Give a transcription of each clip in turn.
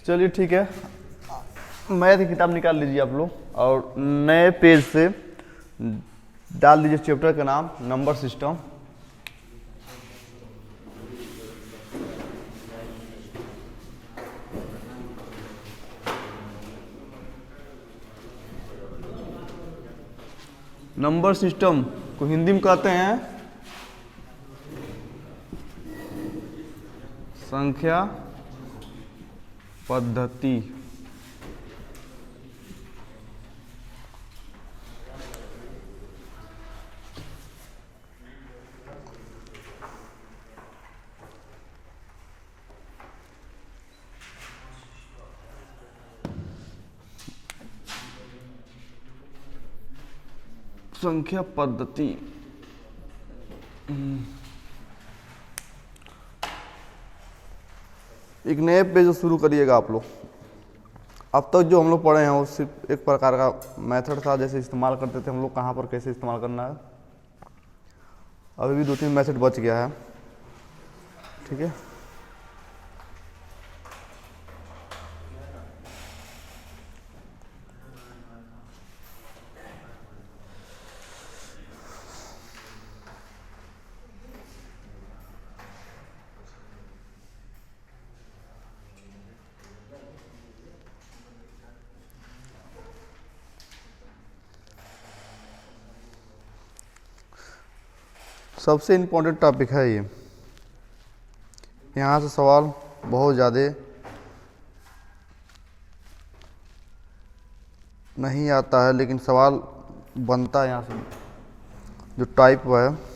चलिए ठीक है, मैथ की किताब निकाल लीजिए आप लोग और नए पेज से डाल दीजिए चैप्टर का नाम नंबर सिस्टम। नंबर सिस्टम को हिंदी में कहते हैं संख्या पद्धति। संख्या पद्धति एक नए पेज शुरू करिएगा आप लोग। अब तक जो हम लोग पढ़े हैं वो सिर्फ एक प्रकार का मेथड था, जैसे इस्तेमाल करते थे हम लोग, कहाँ पर कैसे इस्तेमाल करना है। अभी भी 2-3 मेथड बच गया है, ठीक है। सबसे इम्पोर्टेंट टॉपिक है ये, यहाँ से सवाल बहुत ज़्यादा नहीं आता है, लेकिन सवाल बनता है यहाँ से। जो टाइप है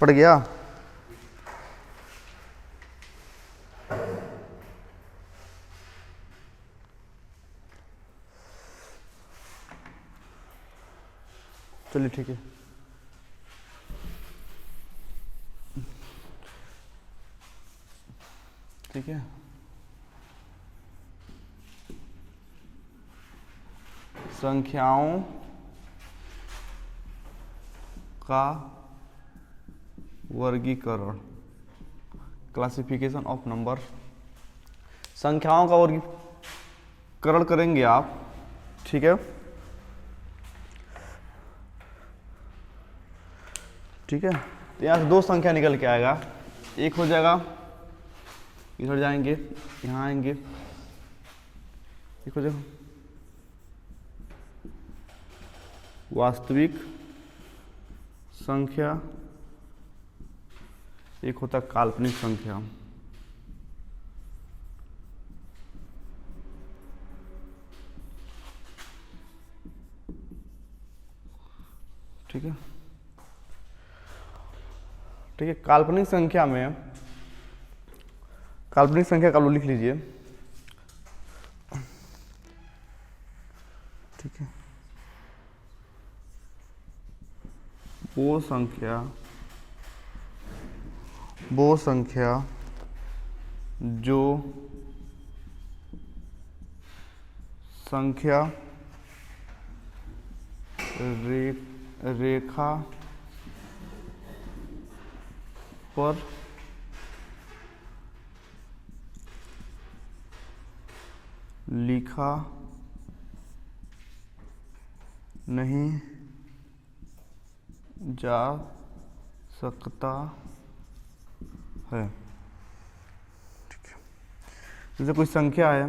पड़ गया। चलिए ठीक है, ठीक है। संख्याओं का वर्गीकरण, क्लासिफिकेशन ऑफ नंबर। संख्याओं का वर्गीकरण करेंगे आप, ठीक है, ठीक है। तो यहाँ से 2 संख्या निकल के आएगा, एक हो जाएगा, इधर जाएंगे, यहाँ आएंगे, एक हो जाएगा वास्तविक संख्या, एक होता है काल्पनिक संख्या। ठीक है, ठीक है। काल्पनिक संख्या में, काल्पनिक संख्या का लो लिख लीजिए, ठीक है। वो संख्या जो संख्या रेखा पर लिखा नहीं जा सकता है, ठीक है। जैसे कोई संख्या है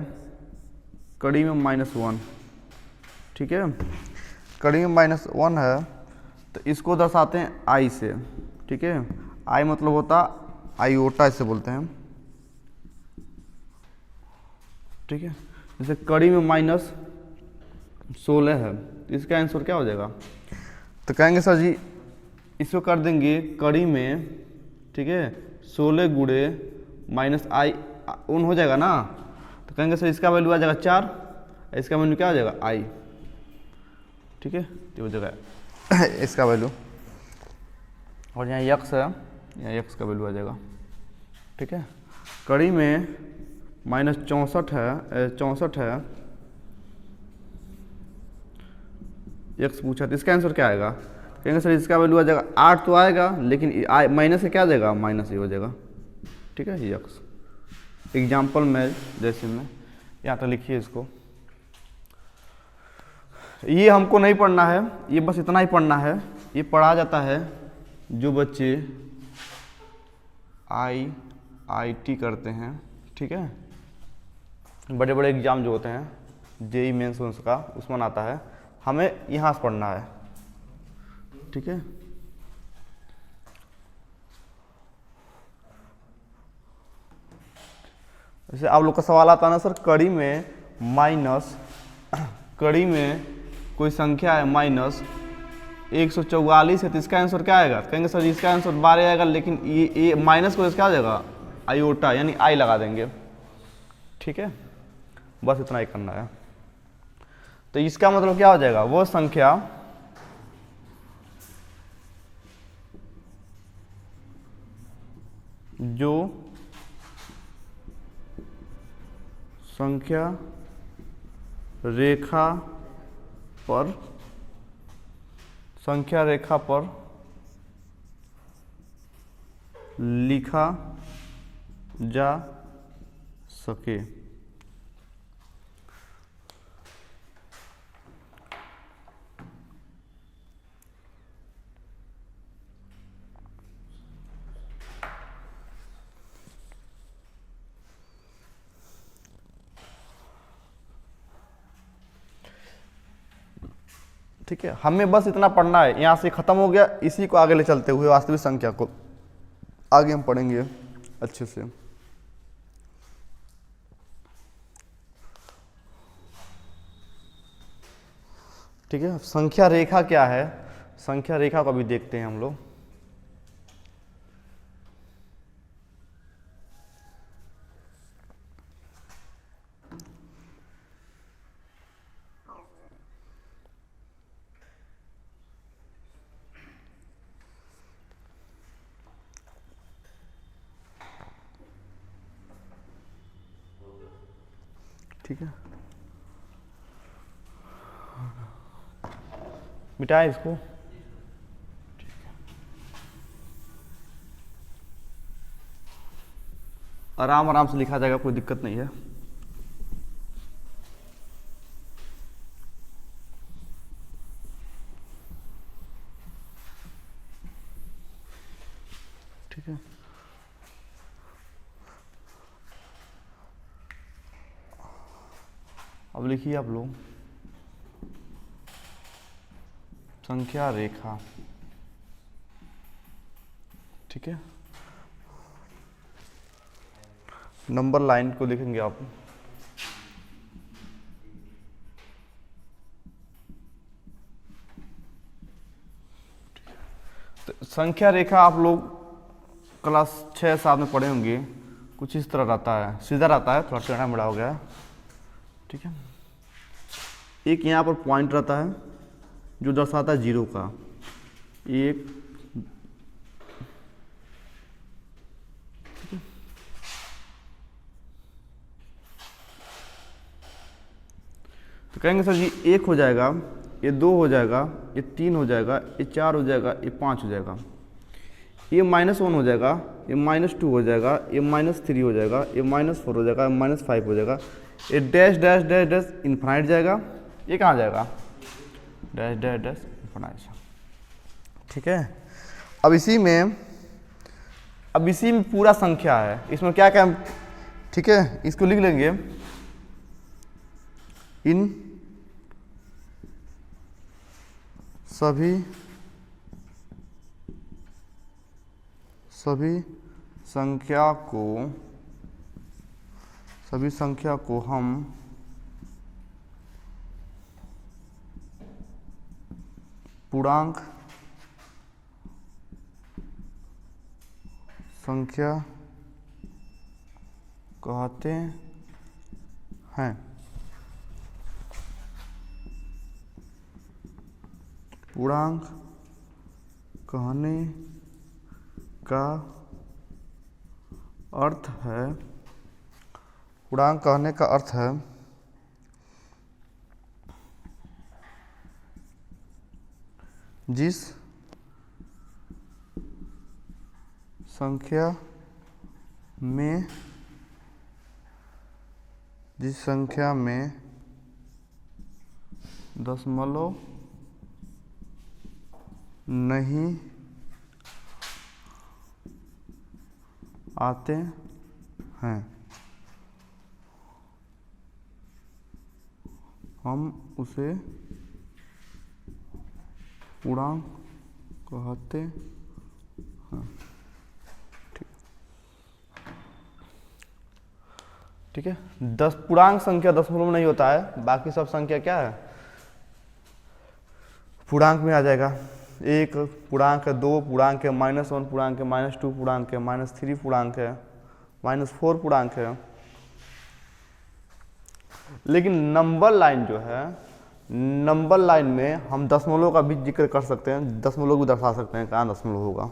कड़ी में -1, ठीक है, कड़ी में -1 है, तो इसको दर्शाते हैं आई से, ठीक है। आई मतलब होता आयोटा, इसे बोलते हैं, ठीक है। जैसे कड़ी में -16 है, तो इसका आंसर क्या हो जाएगा? तो कहेंगे सर जी इसको कर देंगे कड़ी में, ठीक है, 16 गुणे -i उन हो जाएगा ना, तो कहेंगे सर इसका वैल्यू आ जाएगा 4, इसका वैल्यू क्या हो जाएगा i, ठीक है। तो हो जाएगा इसका वैल्यू और यहाँ यक्स है, यहाँ यक्स का वैल्यू आ जाएगा। ठीक है, कड़ी में -64 है, 64 है, एक्स पूछा तो इसका आंसर क्या आएगा? कहेंगे सर इसका वैल्यू आ जाएगा 8 तो आएगा, लेकिन माइनस से क्या आ जाएगा? माइनस ही हो जाएगा। ठीक है, यक्स एग्जाम्पल में जैसे में यहाँ तक लिखिए इसको। ये हमको नहीं पढ़ना है, ये बस इतना ही पढ़ना है। ये पढ़ा जाता है जो बच्चे IIT करते हैं। ठीक है, बड़े बड़े एग्जाम जो होते हैं जेई मेंस का, उसमें आता है, हमें यहाँ से पढ़ना है। ठीक है, जैसे आप लोग का सवाल आता है ना सर, कड़ी में कोई संख्या है -144 है, तो इसका आंसर क्या आएगा? कहेंगे सर इसका आंसर 12 आएगा, लेकिन ये माइनस को इसका आ जाएगा आयोटा, यानी आई लगा देंगे। ठीक है, बस इतना ही करना है। तो इसका मतलब क्या हो जाएगा? वो संख्या जो संख्या रेखा पर लिखा जा सके। ठीक है, हमें बस इतना पढ़ना है, यहाँ से खत्म हो गया। इसी को आगे ले चलते हुए वास्तविक संख्या को आगे हम पढ़ेंगे अच्छे से। ठीक है, संख्या रेखा क्या है? संख्या रेखा को भी देखते हैं हम लोग। ठीक है, मिटाए इसको। ठीक है, आराम आराम से लिखा जाएगा, कोई दिक्कत नहीं है। ठीक है, अब लिखिए आप लोग संख्या रेखा। ठीक है, नंबर लाइन को लिखेंगे आप। तो संख्या रेखा आप लोग क्लास 6-7 में पढ़े होंगे, कुछ इस तरह रहता है, सीधा रहता है, थोड़ा टेढ़ा मेढ़ा हो गया है। ठीक है, एक यहाँ पर पॉइंट रहता है जो दर्शाता है 0 का, 1 तो कहेंगे सर जी 1 हो जाएगा, ये 2 हो जाएगा, ये 3 हो जाएगा, ये 4 हो जाएगा, ये 5 हो जाएगा, ये -1 हो जाएगा, ये -2 हो जाएगा, ये -3 हो जाएगा, ये -4 हो जाएगा, -5 हो जाएगा, ये dash dash dash dash infinite जाएगा। ये कहाँ जाएगा? Dash dash dash infinite. ठीक है, अब इसी में पूरा संख्या है, इसमें क्या क्या? ठीक है, इसको लिख लेंगे, इन सभी संख्या को हम पूर्णांक संख्या कहते हैं। पूर्णांक कहने का अर्थ है, पूर्णांक कहने का अर्थ है जिस संख्या में दशमलव नहीं आते हैं, हम उसे पूर्णांक कहते हैं। ठीक है, 10 पूर्णांक संख्या दशमलव में नहीं होता है, बाकी सब संख्या क्या है, पूर्णांक में आ जाएगा। 1 पूर्णांक है, 2 पूर्णांक है, -1 पूर्णांक है, -2 पूर्णांक है, -3 पूर्णांक है, -4 पूर्णांक है। लेकिन नंबर लाइन जो है, नंबर लाइन में हम दशमलव का भी जिक्र कर सकते हैं, दशमलव भी दर्शा सकते हैं, कहाँ दशमलव होगा।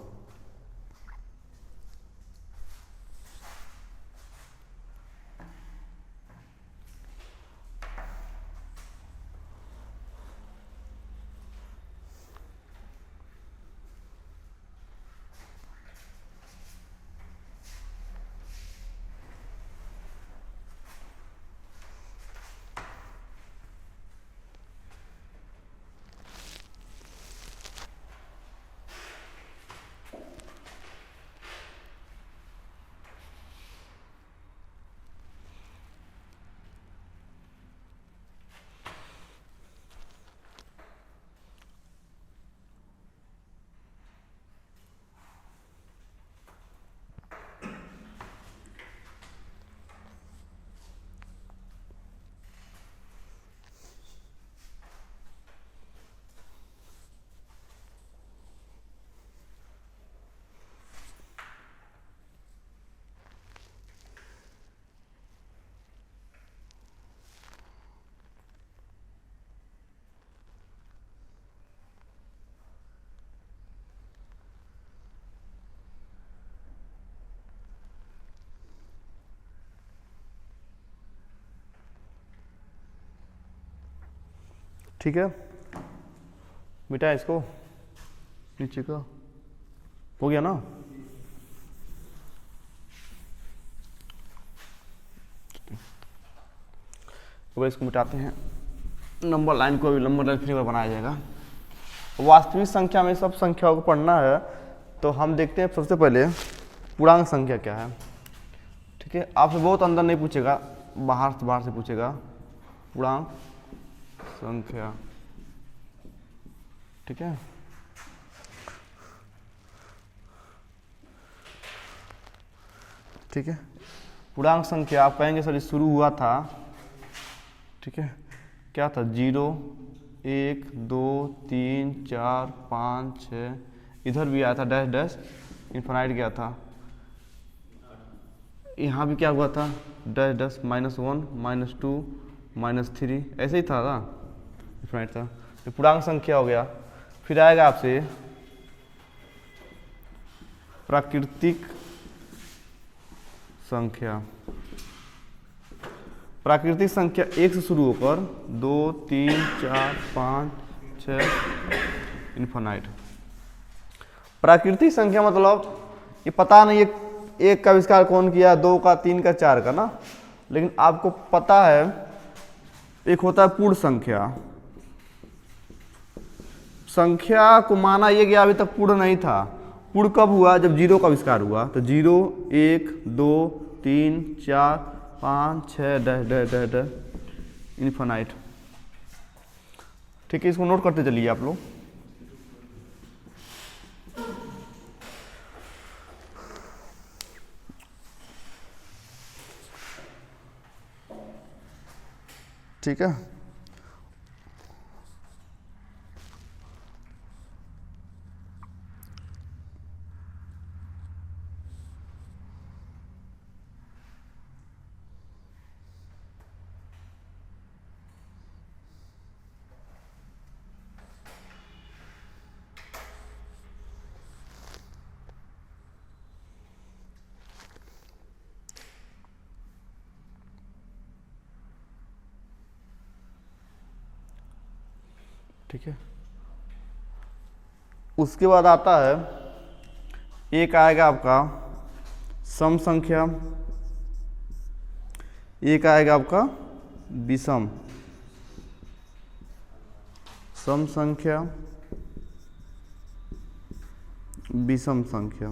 ठीक है, मिटा इसको, नीचे का हो गया ना। तो इसको मिटाते हैं, नंबर लाइन को भी नंबर लाइन फिर बनाया जाएगा। वास्तविक संख्या में सब संख्याओं को पढ़ना है, तो हम देखते हैं सबसे पहले पूर्णांक संख्या क्या है। ठीक है, आपसे बहुत अंदर नहीं पूछेगा, बाहर से पूछेगा, पूर्णांक संख्या। ठीक है, ठीक है, पूर्णांक संख्या आप कहेंगे सर शुरू हुआ था, ठीक है, क्या था, 0 1 2 3 4 5 6, इधर भी आया था डैश डैश, इन्फिनाइट गया था, यहाँ भी क्या हुआ था, डैश डैश, -1 -2 -3, ऐसे ही था ना, इन्फिनाइट था। तो पूर्णांक संख्या हो गया। फिर आएगा आपसे प्राकृतिक संख्या। प्राकृतिक संख्या 1 से शुरू होकर 2 3 4 5 6 इन्फिनाइट। प्राकृतिक संख्या मतलब ये पता नहीं है 1 का आविष्कार कौन किया, 2 का, 3 का, 4 का ना, लेकिन आपको पता है एक होता है पूर्ण संख्या। संख्या को माना ये गया अभी तक पूर्ण नहीं था, पूर्ण कब हुआ, जब 0 का आविष्कार हुआ। तो 0 1 2 3 4 5 6 dash dash dash dash infinite. ठीक है, इसको नोट करते चलिए आप लोग। ठीक है, ठीक है। उसके बाद आता है एक आएगा आपका सम संख्या, एक आएगा आपका विषम सम संख्या, विषम संख्या।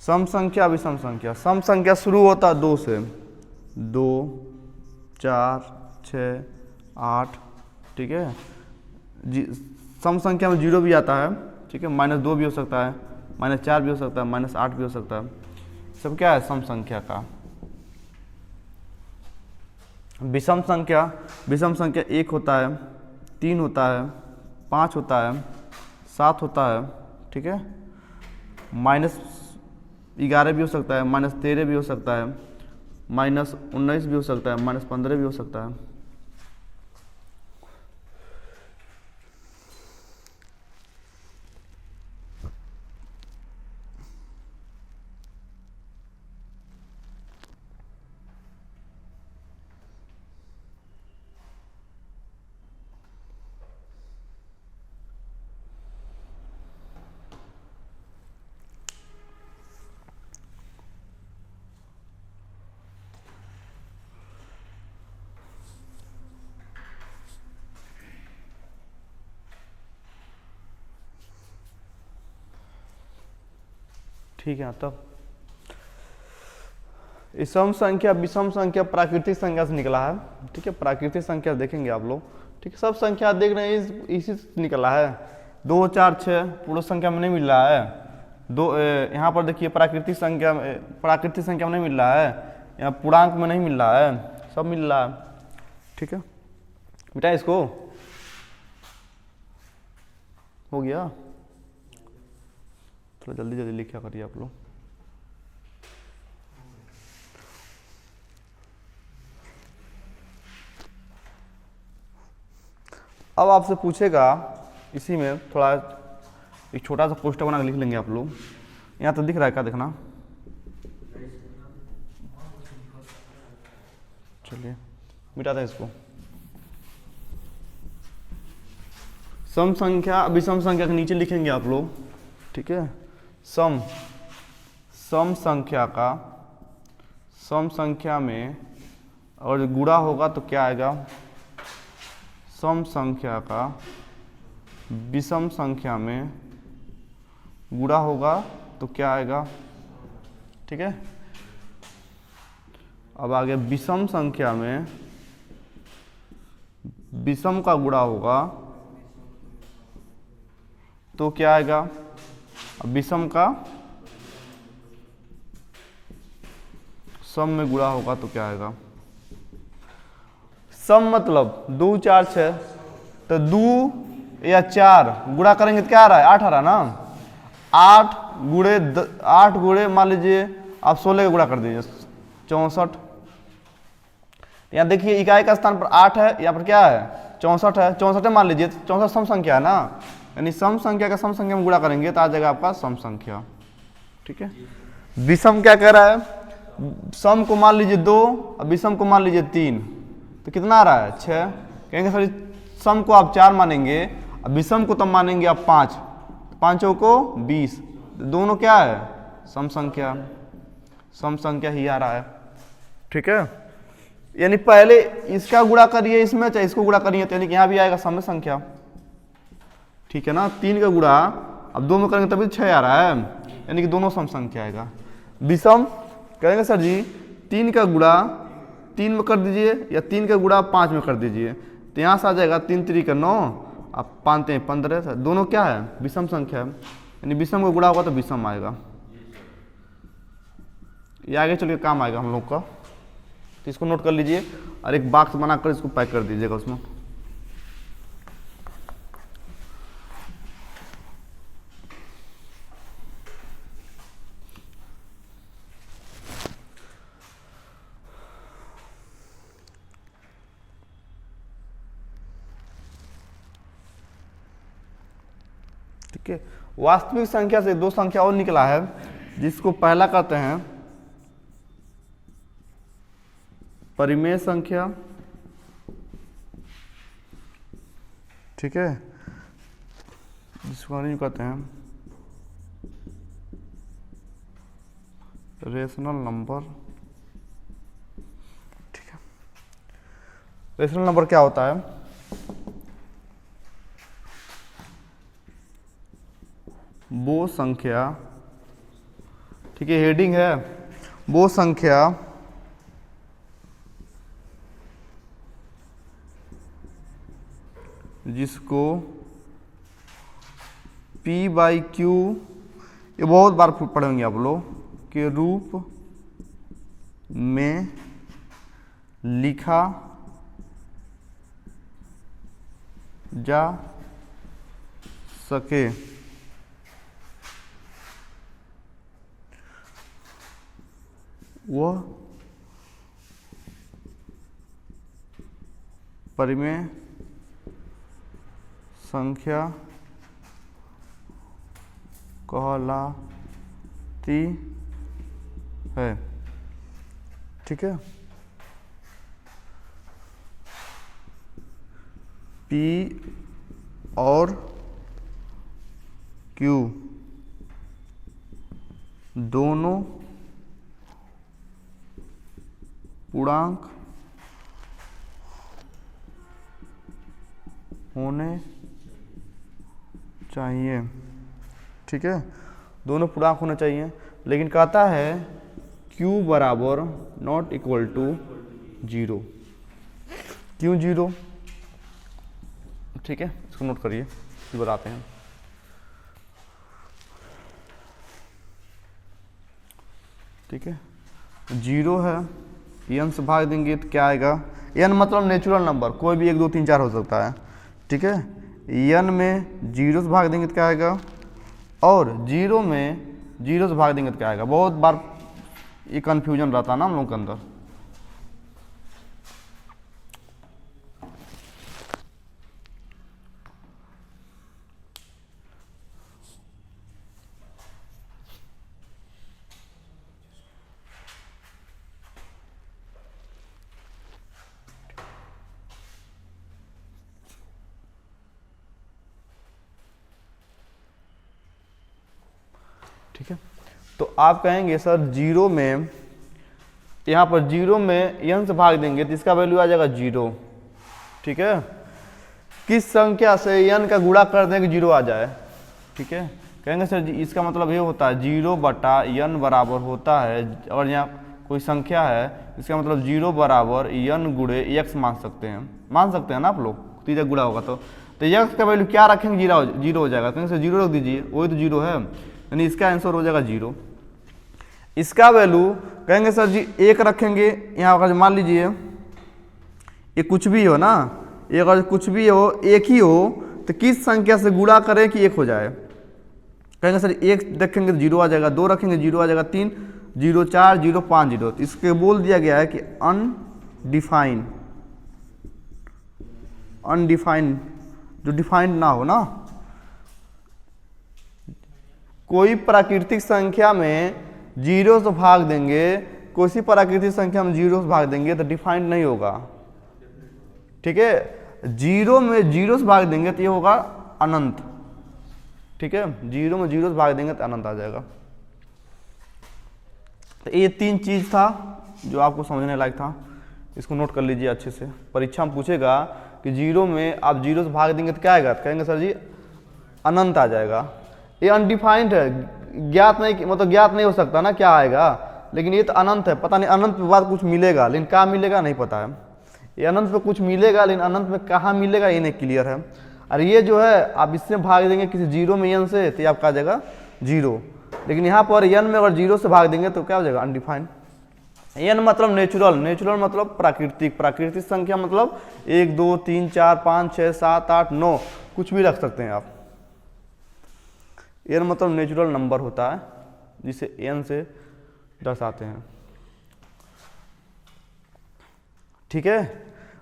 सम संख्या विषम संख्या। सम संख्या शुरू होता है 2 से, 2 4 6 8, ठीक है। सम संख्या में 0 भी आता है, ठीक है, -2 भी हो सकता है, -4 भी हो सकता है, -8 भी हो सकता है। सब क्या है सम संख्या का। विषम संख्या, विषम संख्या 1 होता है, 3 होता है, 5 होता है, 7 होता है, ठीक है। -11 भी हो सकता है, -13 भी हो सकता है, -19 भी हो सकता है, -15 भी हो सकता है। ठीक है। तब सम संख्या विषम संख्या प्राकृतिक संख्या से निकला है, ठीक है। प्राकृतिक संख्या देखेंगे आप लोग, ठीक है। सब संख्या देख रहे हैं इसी से निकला है। 2 4 6 पूर्ण संख्या में नहीं मिल रहा है। यहाँ पर देखिए प्राकृतिक संख्या में नहीं मिल रहा है, यहाँ पूर्णांक में नहीं मिल रहा है, सब मिल रहा है, ठीक है। बेटा इसको हो गया, थोड़ा जल्दी जल्दी लिखा करिए आप लोग। अब आपसे पूछेगा, इसी में थोड़ा एक छोटा सा पोस्टर बना के लिख लेंगे आप लोग। यहाँ तो दिख रहा है क्या, देखना, चलिए मिटाते हैं इसको। सम संख्या विषम संख्या के नीचे लिखेंगे आप लोग, ठीक है। सम संख्या में और गुणा होगा तो क्या आएगा, सम संख्या का विषम संख्या में गुणा होगा तो क्या आएगा, ठीक है। अब आगे विषम संख्या में विषम का गुणा होगा तो क्या आएगा, विषम का सम में गुणा होगा तो क्या आएगा। सम मतलब 2 4 6, तो 2 या 4 गुणा करेंगे तो क्या आ रहा है, 8 आ रहा है ना। 8 गुणे मान लीजिए आप 16 का गुणा कर दीजिए, 64। यहाँ देखिए इकाई का स्थान पर 8 है, यहाँ पर क्या है 64 है, 64 मान लीजिए, 64 सम संख्या है ना, यानी सम संख्या का सम संख्या में गुणा करेंगे तो आ जाएगा आपका सम संख्या, ठीक है। विषम क्या कह रहा है, सम को मान लीजिए 2 और विषम को मान लीजिए 3, तो कितना आ रहा है 6। कहेंगे सर सम को आप 4 मानेंगे और विषम को तब मानेंगे आप 5, 5 को 20, दोनों क्या है सम संख्या ही आ रहा है, ठीक है। यानी पहले इसका गुणा करिए इसमें, चाहे इसको गुणा करिए, तो यानी कि यहाँ भी आएगा सम संख्या, ठीक है ना। 3 का गुणा अब 2 में करेंगे तभी 6 आ रहा है, यानी कि दोनों सम संख्या आएगा। विषम कहेंगे सर जी 3 का गुणा 3 में कर दीजिए या 3 का गुणा 5 में कर दीजिए, तो यहाँ से आ जाएगा 3 3 का 9, अब 5 3 15, दोनों क्या है विषम संख्या है, यानी विषम का गुणा होगा तो विषम आएगा। ये आगे चल के काम आएगा हम लोग का, तो इसको नोट कर लीजिए और एक बॉक्स बनाकर इसको पैक कर दीजिएगा उसमें। ठीक है। वास्तविक संख्या से 2 संख्या और निकला है, जिसको पहला कहते हैं परिमेय संख्या ठीक है, जिसको हम कहते हैं रेशनल नंबर। ठीक है, रेशनल नंबर क्या होता है? वो संख्या, ठीक है, हेडिंग है, वो संख्या जिसको P/Q, ये बहुत बार पढ़ेंगे आप लोग, के रूप में लिखा जा सके। वह परिमेय संख्या कहलाती है। ठीक है, P और Q दोनों पूर्णांक होने चाहिए। ठीक है, दोनों पूर्णांक होने चाहिए, लेकिन कहता है Q बराबर नॉट इक्वल टू 0। क्यों 0? ठीक है, इसको नोट करिए, फिर बताते हैं। ठीक है, 0 है, n से भाग देंगे तो क्या आएगा? n मतलब नेचुरल नंबर, कोई भी 1 2 3 4 हो सकता है। ठीक है, n में 0 से भाग देंगे तो क्या आएगा, और 0 में 0 से भाग देंगे तो क्या आएगा। बहुत बार ये कन्फ्यूजन रहता है ना हम लोग के अंदर। ठीक है, तो आप कहेंगे सर 0 में, यहाँ पर 0 में n से भाग देंगे तो इसका वैल्यू आ जाएगा 0। ठीक है, किस संख्या से n का गुणा कर दें कि 0 आ जाए? ठीक है, कहेंगे सर जी इसका मतलब ये होता है 0/n बराबर होता है, और यहाँ कोई संख्या है इसका मतलब 0 बराबर n गुणे x मान सकते हैं ना आप लोग, तीजा गुणा होगा तो x का वैल्यू क्या रखेंगे? 0 हो जाएगा। कहेंगे सर 0 रख दीजिए, वही तो 0 है, यानी इसका आंसर हो जाएगा 0। इसका वैल्यू कहेंगे सर जी 1 रखेंगे, यहाँ अगर मान लीजिए ये कुछ भी हो ना, ये अगर कुछ भी हो, एक ही हो, तो किस संख्या से गुणा करें कि 1 हो जाए? कहेंगे सर 1 रखेंगे तो 0 आ जाएगा, 2 रखेंगे 0 आ जाएगा, 3 0 4 0 5 0। तो इसके बोल दिया गया है कि अनडिफाइंड, जो डिफाइंड ना हो ना, कोई प्राकृतिक संख्या में 0 से भाग देंगे, कोई सी प्राकृतिक संख्या में 0 से भाग देंगे तो डिफाइंड नहीं होगा। ठीक है, 0 में 0 से भाग देंगे तो ये होगा अनंत। ठीक है, 0 में 0 से भाग देंगे तो अनंत आ जाएगा। तो ये 3 चीज था जो आपको समझने लायक था, इसको नोट कर लीजिए अच्छे से। परीक्षा में पूछेगा कि 0 में आप 0 से भाग देंगे तो क्या आएगा? तो कहेंगे सर जी अनंत आ जाएगा। ये अनडिफाइंड है, ज्ञात नहीं, मतलब ज्ञात नहीं हो सकता ना क्या आएगा, लेकिन ये तो अनंत है, पता नहीं अनंत के बाद कुछ मिलेगा, लेकिन कहाँ मिलेगा नहीं पता है। ये अनंत पे कुछ मिलेगा, लेकिन अनंत में कहाँ मिलेगा ये नहीं क्लियर है। और ये जो है आप इससे भाग देंगे किसी 0 में n से, तो ये आपका आ जाएगा 0, लेकिन यहाँ पर n में अगर 0 से भाग देंगे तो क्या हो जाएगा? अनडिफाइंड। n मतलब नेचुरल, नेचुरल मतलब प्राकृतिक, प्राकृतिक संख्या मतलब 1 2 3 4 5 6 7 8 9 कुछ भी रख सकते हैं आप। n मतलब नेचुरल नंबर होता है जिसे n से दर्शाते हैं। ठीक है,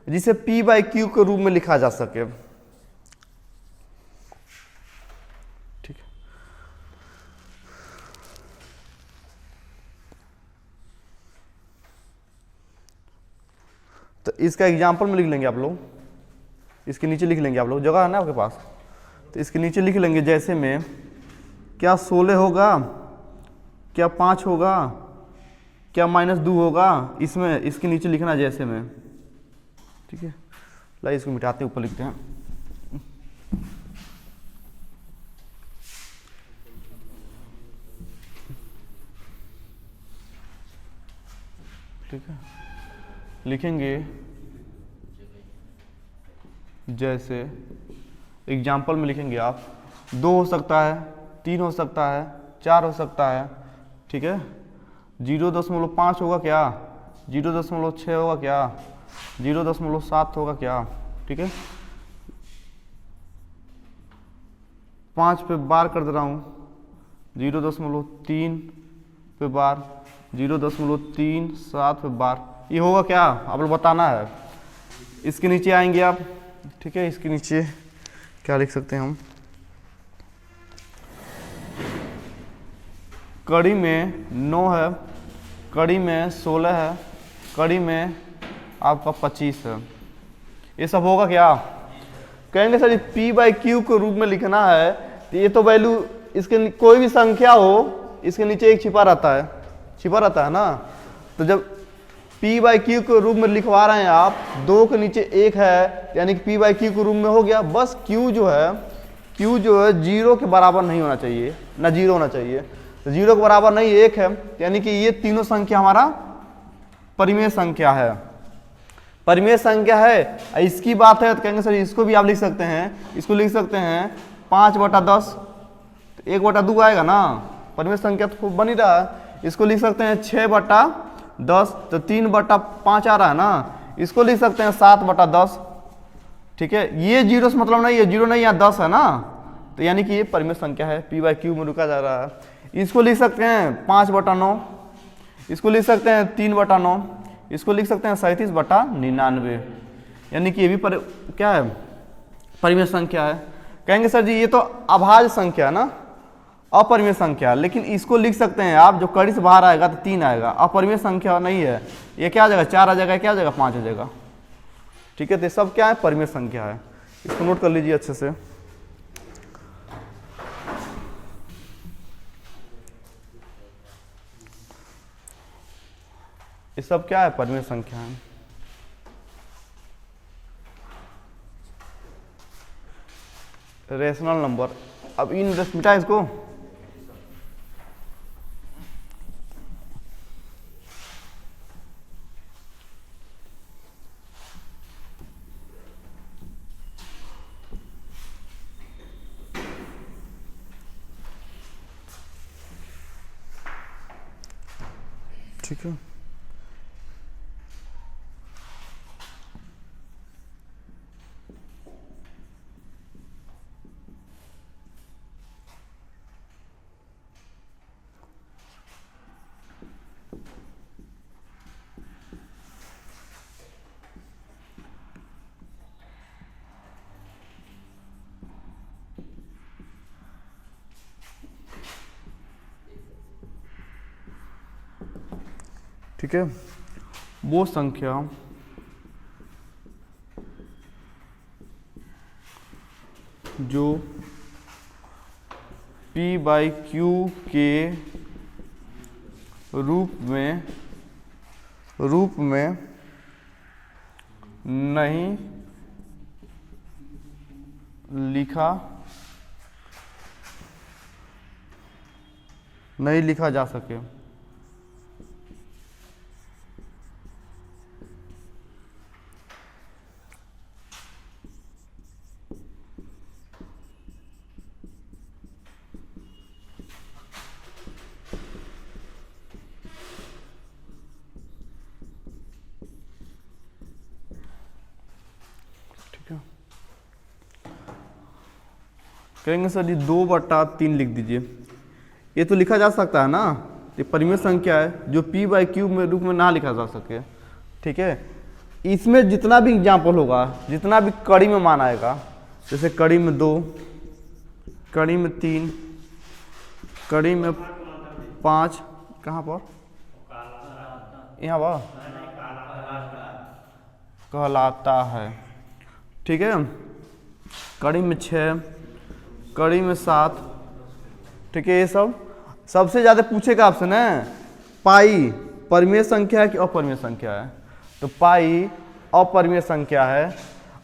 जिसे P/Q के रूप में लिखा जा सके। ठीक है, तो इसका एग्जांपल में लिख लेंगे आप लोग। इसके नीचे लिख लेंगे, आप लोग जगह है ना आपके पास, तो इसके नीचे लिख लेंगे जैसे में, क्या 16 होगा, क्या 5 होगा, क्या -2 होगा, इसमें इसके नीचे लिखना जैसे में, ठीक है। लाइए इसको मिटाते हैं, ऊपर लिखते हैं। ठीक है, लिखेंगे जैसे, एग्जाम्पल में लिखेंगे आप, 2 हो सकता है, 3 हो सकता है, 4 हो सकता है, ठीक है। 0.5 होगा क्या, 0.6 होगा क्या, 0.7 होगा क्या, ठीक है। 5 पे बार कर दे रहा हूँ, 0.3 पे बार, 0.37 पे बार, ये होगा क्या आप लोग बताना है। इसके नीचे आएंगे आप, ठीक है। इसके नीचे क्या लिख सकते हैं हम, कड़ी में 9 है, कड़ी में 16 है, कड़ी में आपका 25 है, ये सब होगा क्या। कहेंगे सर P/Q के रूप में लिखना है, तो ये तो वैल्यू, इसके कोई भी संख्या हो इसके नीचे एक छिपा रहता है ना। तो जब P/Q के रूप में लिखवा रहे हैं आप, 2 के नीचे 1 है, यानी कि P/Q के रूप में हो गया। बस Q जो है 0 के बराबर नहीं होना चाहिए, ना 0 होना चाहिए, तो 0 के बराबर नहीं 1 है, यानी कि ये तीनों संख्या हमारा परिमेय संख्या है, परिमेय संख्या है। इसकी बात है तो कहेंगे सर इसको भी आप लिख सकते हैं, इसको लिख सकते हैं 5/10, तो 1/2 आएगा ना, परिमेय संख्या तो बन ही रहा है। इसको लिख सकते हैं 6/10, तो 3/5 आ रहा है ना, इसको लिख सकते हैं 7/10, ठीक है। ये 0 से मतलब नहीं है, 0 नहीं, यहाँ 10 है ना, तो यानी कि ये परिमेय संख्या है, P/Q में रुका जा रहा है। इसको लिख सकते हैं 5/9, इसको लिख सकते हैं 3/9, इसको लिख सकते हैं 37/99, यानी कि ये भी क्या है, परिमेय संख्या है। कहेंगे सर जी ये तो अभाज्य संख्या है ना, अपरिमेय संख्या, लेकिन इसको लिख सकते हैं आप, जो कड़ी से बाहर आएगा तो 3 आएगा, अपरिमेय संख्या नहीं है, ये क्या आ जाएगा, 4 आ जाएगा, क्या आ जाएगा, 5 आ जाएगा, ठीक है। तो सब क्या है, परिमेय संख्या है, इसको नोट कर लीजिए अच्छे से। ये सब क्या है, परिमेय संख्या है। रेशनल नंबर, अब इन मिटा इसको, ठीक है। ठीक है, वो संख्या जो P/Q के रूप में नहीं लिखा जा सके। कहेंगे सर जी 2/3 लिख दीजिए, ये तो लिखा जा सकता है ना, ये परिमेय संख्या है जो P/Q में रूप में ना लिखा जा सके, ठीक है। इसमें जितना भी एग्जाम्पल होगा, जितना भी कड़ी में मान आएगा, जैसे कड़ी में 2, कड़ी में 3, कड़ी में 5, कहाँ पर, यहाँ पर कहलाता है, ठीक है, कड़ी में 6, कड़ी में 7, ठीक है। ये सब सबसे ज़्यादा पूछेगा ऑप्शन है पाई परिमेय संख्या है कि अपरिमेय संख्या है। तो पाई अपरिमेय संख्या है।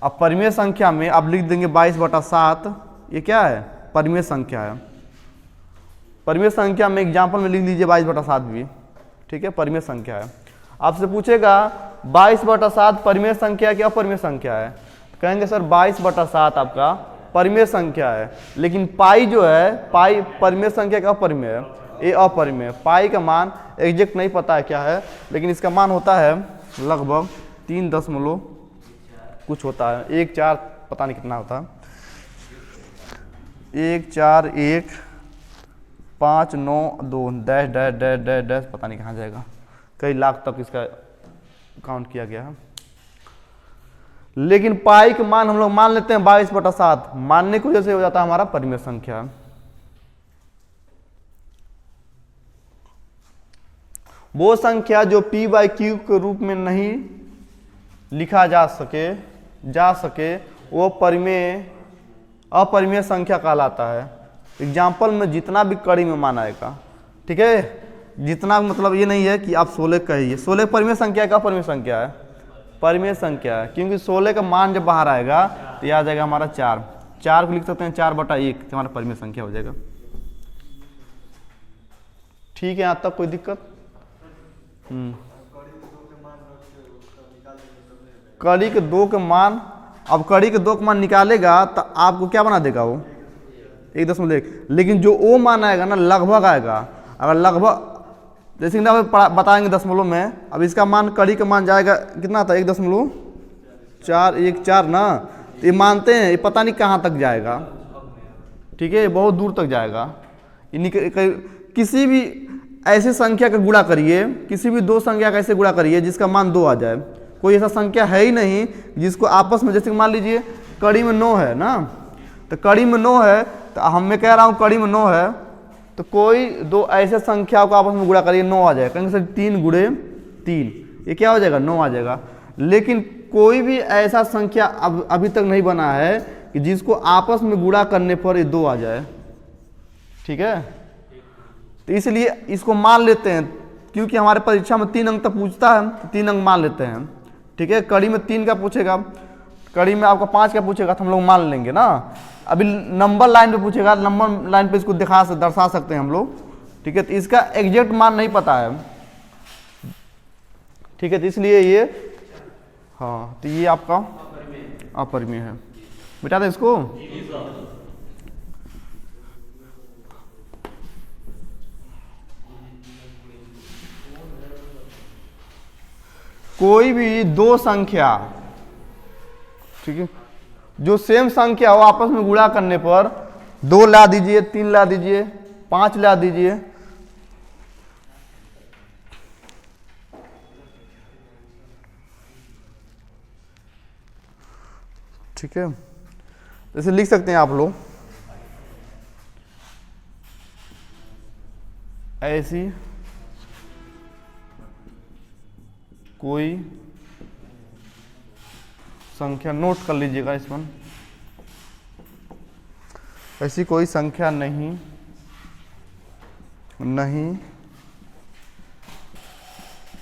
अब परिमेय संख्या में आप लिख देंगे 22/7, ये क्या है परिमेय संख्या है। परिमेय संख्या में एग्जाम्पल में लिख लीजिए 22/7 भी, ठीक है, परिमेय संख्या है। आपसे पूछेगा 22/7 परिमेय संख्या कि अपरिमेय संख्या है, कहेंगे सर 22/7 आपका परिमेय संख्या है, लेकिन पाई जो है पाई परिमेय संख्या का अपरिमेय है, ये अपरिमेय। पाई का मान एग्जैक्ट नहीं पता है क्या है, लेकिन इसका मान होता है लगभग 3 दशमलव कुछ होता है, 1 4 पता नहीं कितना होता है, 1 4 1 5 9 2 dash dash dash dash dash पता नहीं कहाँ जाएगा, कई लाख तक इसका काउंट किया गया है। लेकिन पाई के मान हम लोग मान लेते हैं 22/7, मानने की वजह से हो जाता है हमारा परिमेय संख्या। वो संख्या जो p/q के रूप में नहीं लिखा जा सके वो अपरिमेय संख्या कहलाता है। एग्जाम्पल में जितना भी कड़ी में मान आएगा, ठीक है, जितना मतलब ये नहीं है कि आप 16 कहिए, 16 परिमेय संख्या का अपरिमेय संख्या है, परिमेय संख्या है, क्योंकि 16 का मान जब बाहर आएगा तो यह आ जाएगा हमारा 4 को लिख सकते हैं 4/1, तो हमारा परिमेय संख्या हो जाएगा। ठीक है, यहाँ तक कोई दिक्कत? कड़ी के 2 के मान, अब कड़ी के 2 के मान निकालेगा तो आपको क्या बना देगा वो 1.1, लेकिन जो वो मान आएगा ना लगभग आएगा। अगर लगभग जैसे कि आप बताएंगे दशमलव में, अब इसका मान कड़ी का मान जाएगा कितना था 1.414 ना, तो ये मानते हैं ये पता नहीं कहाँ तक जाएगा, ठीक है, बहुत दूर तक जाएगा। किसी भी ऐसे संख्या का गुणा करिए, किसी भी 2 संख्या का ऐसे गुणा करिए जिसका मान 2 आ जाए, कोई ऐसा संख्या है ही नहीं जिसको आपस में, जैसे मान लीजिए कड़ी में 9 है ना, तो कड़ी में 9 है, तो हम मैं कह रहा हूँ कड़ी में 9 है, तो कोई 2 ऐसे संख्याओं को आपस में गुणा करिए 9 आ जाएगा, कहेंगे सर 3 × 3, ये क्या हो जाएगा 9 आ जाएगा। लेकिन कोई भी ऐसा संख्या अभी तक नहीं बना है कि जिसको आपस में गुणा करने पर ये 2 आ जाए, ठीक है। तो इसलिए इसको मान लेते हैं, क्योंकि हमारे परीक्षा में 3 अंक तक पूछता है, तो 3 अंक मान लेते हैं, ठीक है। कड़ी में 3 का पूछेगा, कड़ी में आपका 5 का पूछेगा तो हम लोग मान लेंगे ना। अभी नंबर लाइन पे पूछेगा, नंबर लाइन पे इसको दर्शा सकते हैं हम लोग, ठीक है। तो इसका एग्जैक्ट मान नहीं पता है, ठीक है, तो इसलिए ये, हाँ, तो ये आपका अपरिमेय है। बेटा दे इसको, कोई भी 2 संख्या, ठीक है, जो सेम संख्या हो आपस में गुणा करने पर 2 ला दीजिए, 3 ला दीजिए, 5 ला दीजिए, ठीक है। जैसे लिख सकते हैं आप लोग, ऐसी कोई संख्या, नोट कर लीजिएगा इसमें, ऐसी कोई संख्या नहीं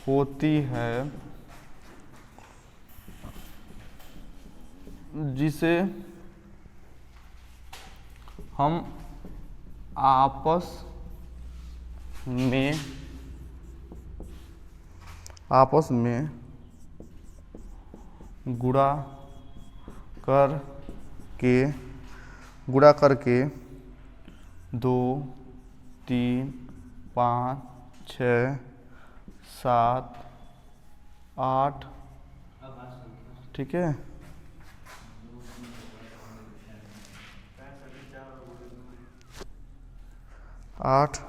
होती है जिसे हम आपस में गुणा करके 2 3 5 6 7 8, ठीक है, 8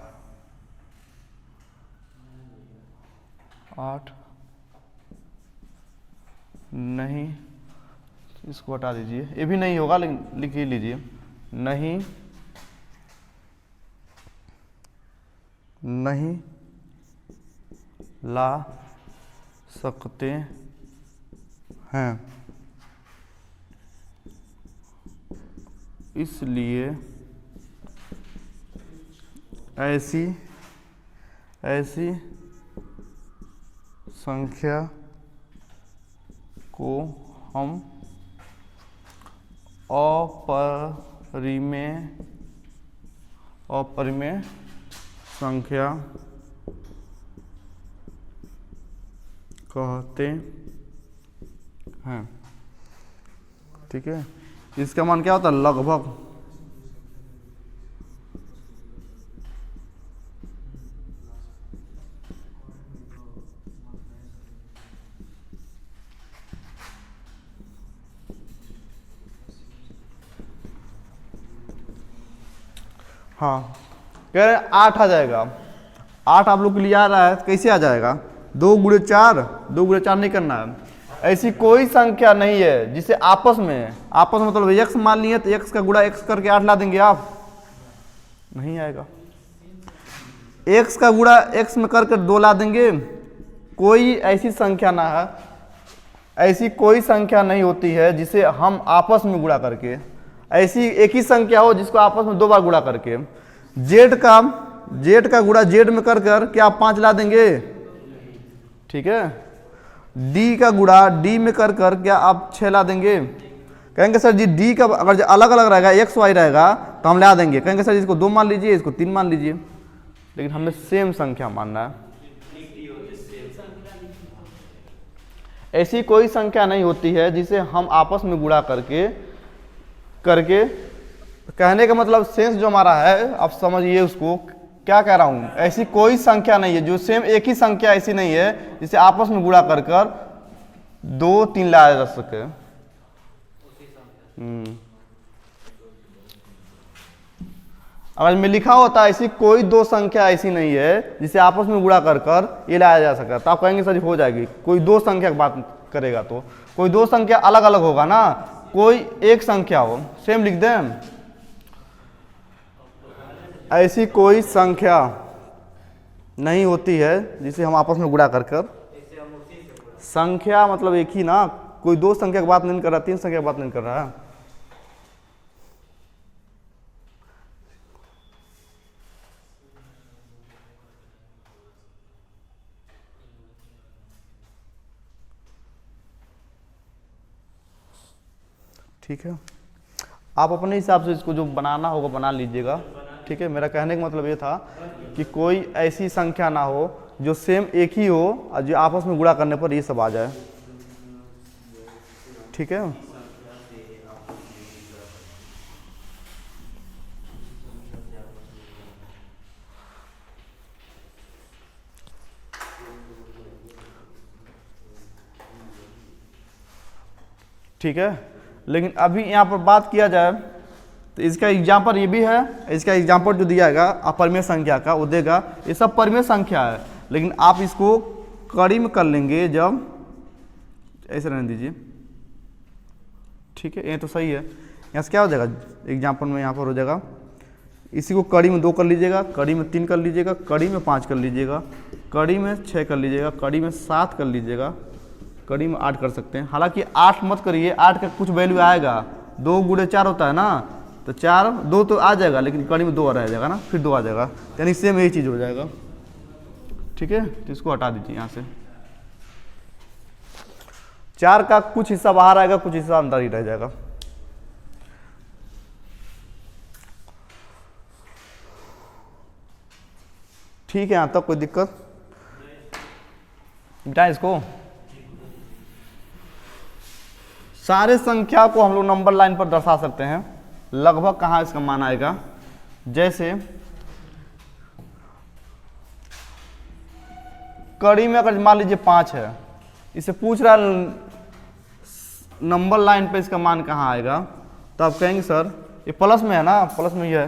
नहीं, इसको हटा दीजिए, ये भी नहीं होगा, लेकिन लिख ही लीजिए, नहीं ला सकते हैं। इसलिए ऐसी संख्या को हम अपरिमेय संख्या कहते हैं। ठीक है, इसका मान क्या होता है? लगभग। हाँ, कह रहे 8 आ जाएगा। 8 आप लोग के लिए आ रहा है, कैसे आ जाएगा? 2 गुणे 4, 2 गुणे 4 नहीं करना है। ऐसी कोई संख्या नहीं है जिसे आपस में मतलब x मान लिए तो x का गुणा x करके 8 ला देंगे आप, नहीं आएगा। x का गुणा x में करके 2 ला देंगे। कोई ऐसी संख्या ना है, ऐसी कोई संख्या नहीं होती है जिसे हम आपस में गुणा करके, ऐसी एक ही संख्या हो जिसको आपस में 2 बार गुणा करके। z का गुणा z में कर क्या आप 5 ला देंगे? ठीक है। d का गुणा d में कर क्या आप 6 ला देंगे? कहेंगे सर जी d का अगर अलग अलग रहेगा, x y रहेगा तो हम ला देंगे। कहेंगे सर इसको 2 मान लीजिए, इसको 3 मान लीजिए, लेकिन हमें सेम संख्या मानना है। ऐसी कोई संख्या नहीं होती है जिसे हम आपस में गुणा करके कहने का मतलब सेंस जो हमारा है, आप समझिए उसको क्या कह रहा हूं। ऐसी कोई संख्या नहीं है जो सेम एक ही संख्या ऐसी नहीं है जिसे आपस में गुणा कर 2 3 लाया जा सके। अगर में लिखा होता ऐसी कोई 2 संख्या ऐसी नहीं है जिसे आपस में गुणा कर ये लाया जा सके, तो आप कहेंगे सर हो जाएगी। कोई 2 संख्या की बात करेगा तो कोई 2 संख्या अलग अलग होगा ना, कोई एक संख्या हो, सेम लिख दें। ऐसी कोई संख्या नहीं होती है जिसे हम आपस में गुणा कर संख्या मतलब एक ही ना, कोई 2 संख्या की बात नहीं कर रहा, 3 संख्या की बात नहीं कर रहा है। ठीक है, आप अपने हिसाब से इसको जो बनाना होगा बना लीजिएगा। ठीक है, मेरा कहने का मतलब ये था कि कोई ऐसी संख्या ना हो जो सेम एक ही हो और जो आपस में गुणा करने पर ये सब आ जाए। ठीक है, ठीक है। लेकिन अभी यहाँ पर बात किया जाए तो इसका एग्जाम्पल ये भी है, इसका एग्जाम्पल जो दिया है अपरिमेय संख्या का वो देगा, ये सब परिमेय संख्या है, लेकिन आप इसको कड़ी में कर लेंगे जब ऐसे रहने दीजिए। ठीक है, ये तो सही है। यहाँ से क्या हो जाएगा एग्जाम्पल में, यहाँ पर हो जाएगा इसी को कड़ी में 2 कर लीजिएगा, कड़ी में 3 कर लीजिएगा, कड़ी में 5 कर लीजिएगा, कड़ी में 6 कर लीजिएगा, कड़ी में 7 कर लीजिएगा, कड़ी में 8 कर सकते हैं। हालांकि 8 मत करिए, 8 का कुछ वैल्यू आएगा, 2 गुणे 4 होता है ना, तो 4 2 तो आ जाएगा, लेकिन कड़ी में 2 रह जाएगा ना, फिर 2 आ जाएगा, यानी सेम यही चीज़ हो जाएगा। ठीक है, तो इसको हटा दीजिए यहाँ से। 4 का कुछ हिस्सा बाहर आएगा, कुछ हिस्सा अंदर ही रह जाएगा। ठीक है, यहाँ तक कोई दिक्कत? मिटाएं इसको। सारे संख्या को हम लोग नंबर लाइन पर दर्शा सकते हैं। लगभग कहाँ इसका मान आएगा, जैसे कड़ी में अगर मान लीजिए 5 है, इसे पूछ रहा है नंबर लाइन पे इसका मान कहाँ आएगा, तो आप कहेंगे सर ये प्लस में है ना, प्लस में ये है,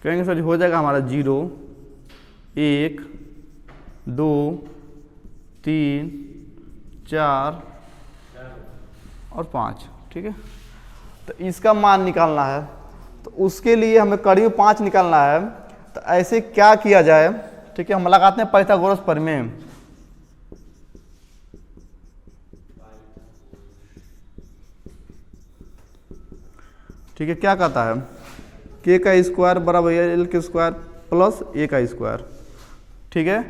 कहेंगे सर हो जाएगा हमारा 0 1 2 3 4 और 5। ठीक है, तो इसका मान निकालना है, तो उसके लिए हमें कड़ी में 5 निकालना है। तो ऐसे क्या किया जाए, ठीक है, हम लगाते हैं पाइथागोरस प्रमेय। ठीक है, क्या कहता है k का स्क्वायर बराबर l के स्क्वायर प्लस a का स्क्वायर। ठीक है,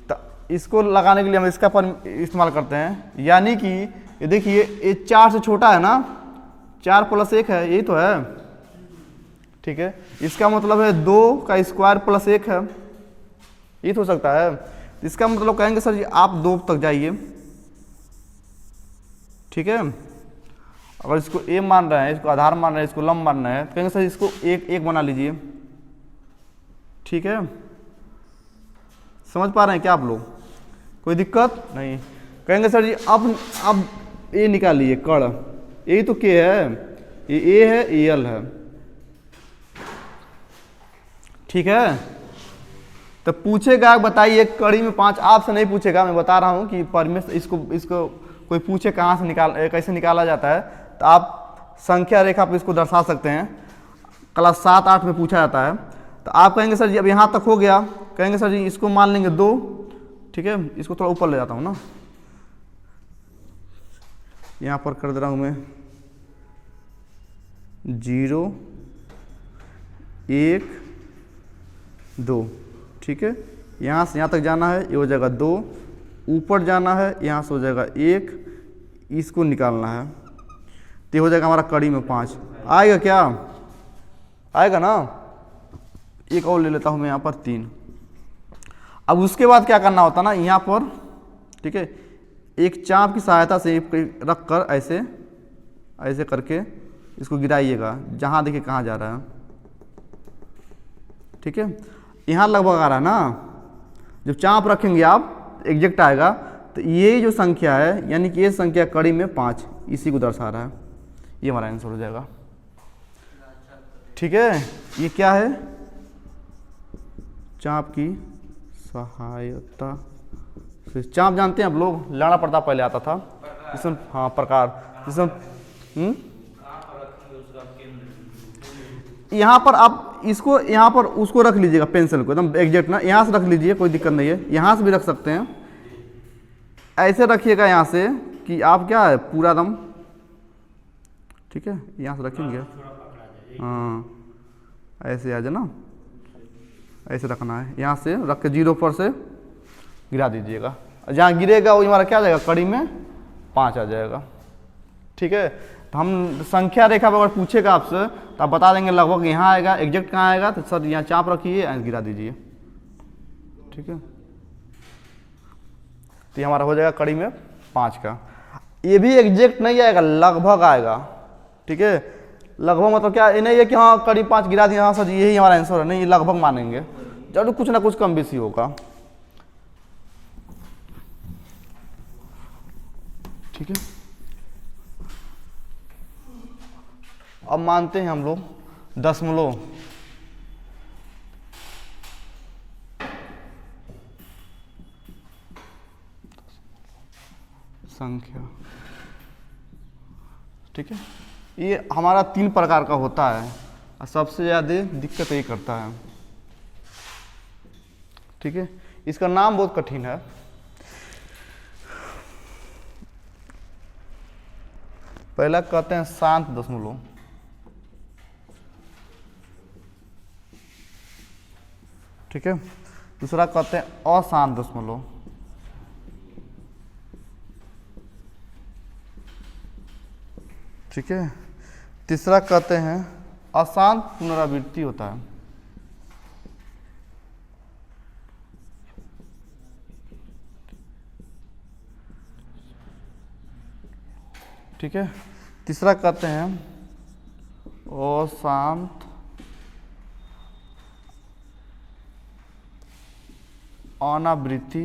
तो इसको लगाने के लिए हम इसका इस्तेमाल करते हैं, यानी कि ये देखिए ये 4 से छोटा है ना, 4 प्लस 1 है, यही तो है। ठीक है, इसका मतलब है 2 का स्क्वायर प्लस 1 है, ये तो हो सकता है। इसका मतलब कहेंगे सर जी आप 2 तक जाइए। ठीक है, अगर इसको a मान रहे हैं, इसको आधार मान रहे हैं, इसको लंब मान रहे हैं, तो कहेंगे सर इसको एक बना लीजिए। ठीक है, समझ पा रहे हैं क्या आप लोग? कोई दिक्कत नहीं। कहेंगे सर जी अब a निकालिए कड़, यही तो k है, ये a है, ये l है। ठीक है, तो पूछेगा बताइए कड़ी में 5, आपसे नहीं पूछेगा, मैं बता रहा हूँ कि परमेश इसको कोई पूछे कहाँ से कैसे निकाला जाता है, तो आप संख्या रेखा पर इसको दर्शा सकते हैं। क्लास 7-8 में पूछा जाता है। तो आप कहेंगे सर जी अब यहाँ तक हो गया, कहेंगे सर जी इसको मान लेंगे 2। ठीक है, इसको थोड़ा ऊपर ले जाता हूँ ना, यहाँ पर कर दे रहा हूँ मैं 0 1 2। ठीक है, यहाँ से यहाँ तक जाना है, ये हो जाएगा 2, ऊपर जाना है, यहाँ से हो जाएगा 1, इसको निकालना है, तो ये हो जाएगा हमारा कड़ी में 5। आएगा क्या? आएगा ना। एक और ले लेता हूँ मैं यहाँ पर 3। अब उसके बाद क्या करना होता ना, यहाँ पर ठीक है एक चाप की सहायता से रख कर ऐसे ऐसे करके इसको गिराइएगा, जहाँ देखिए कहाँ जा रहा है। ठीक है, यहाँ लगभग आ रहा है ना, जब चाप रखेंगे आप एग्जैक्ट आएगा। तो ये जो संख्या है, यानी कि ये संख्या कड़ी में 5, इसी को दर्शा रहा है, ये हमारा आंसर हो जाएगा। ठीक है, ये क्या है? चाप की सहायता से। चाप जानते हैं आप लोग, लाड़ा प्रताप पहले आता था इसमें, हाँ प्रकार इसमें। यहाँ पर आप इसको यहाँ पर उसको रख लीजिएगा, पेंसिल को एकदम एग्जैक्ट ना, यहाँ से रख लीजिए, कोई दिक्कत नहीं है, यहाँ से भी रख सकते हैं। ऐसे रखिएगा यहाँ से कि आप क्या है पूरा दम। ठीक है, यहाँ से रखेंगे, हाँ ऐसे आ जाए ना, ऐसे रखना है, यहाँ से रख के 0 पर से गिरा दीजिएगा, जहाँ गिरेगा वो हमारा क्या आ जाएगा, कड़ी में 5 आ जाएगा। ठीक है, तो हम संख्या रेखा पर अगर पूछेगा आपसे तो आप बता देंगे लगभग यहाँ आएगा, एग्जैक्ट कहाँ आएगा, तो सर यहाँ चाप रखिए, गिरा दीजिए। ठीक है, तो ये हमारा हो जाएगा कड़ी में 5 का। ये भी एग्जैक्ट नहीं आएगा, लगभग आएगा। ठीक है, लगभग मतलब क्या, ये नहीं है कि हाँ कड़ी 5 गिरा दिया, हाँ सर यही हमारा आंसर है, नहीं, ये लगभग मानेंगे, जरूर कुछ ना कुछ कम बेसी होगा। ठीक है, अब मानते हैं हम लोग दशमलव। संख्या। ठीक है, ये हमारा 3 प्रकार का होता है और सबसे ज़्यादा दिक्कत ये करता है। ठीक है, इसका नाम बहुत कठिन है। पहला कहते हैं शांत दशमलव, ठीक है, दूसरा कहते हैं अशांत दशमलव, ठीक है, तीसरा कहते हैं अशांत पुनरावृत्ति होता है। ठीक है, तीसरा कहते हैं अशांत अनावृत्ति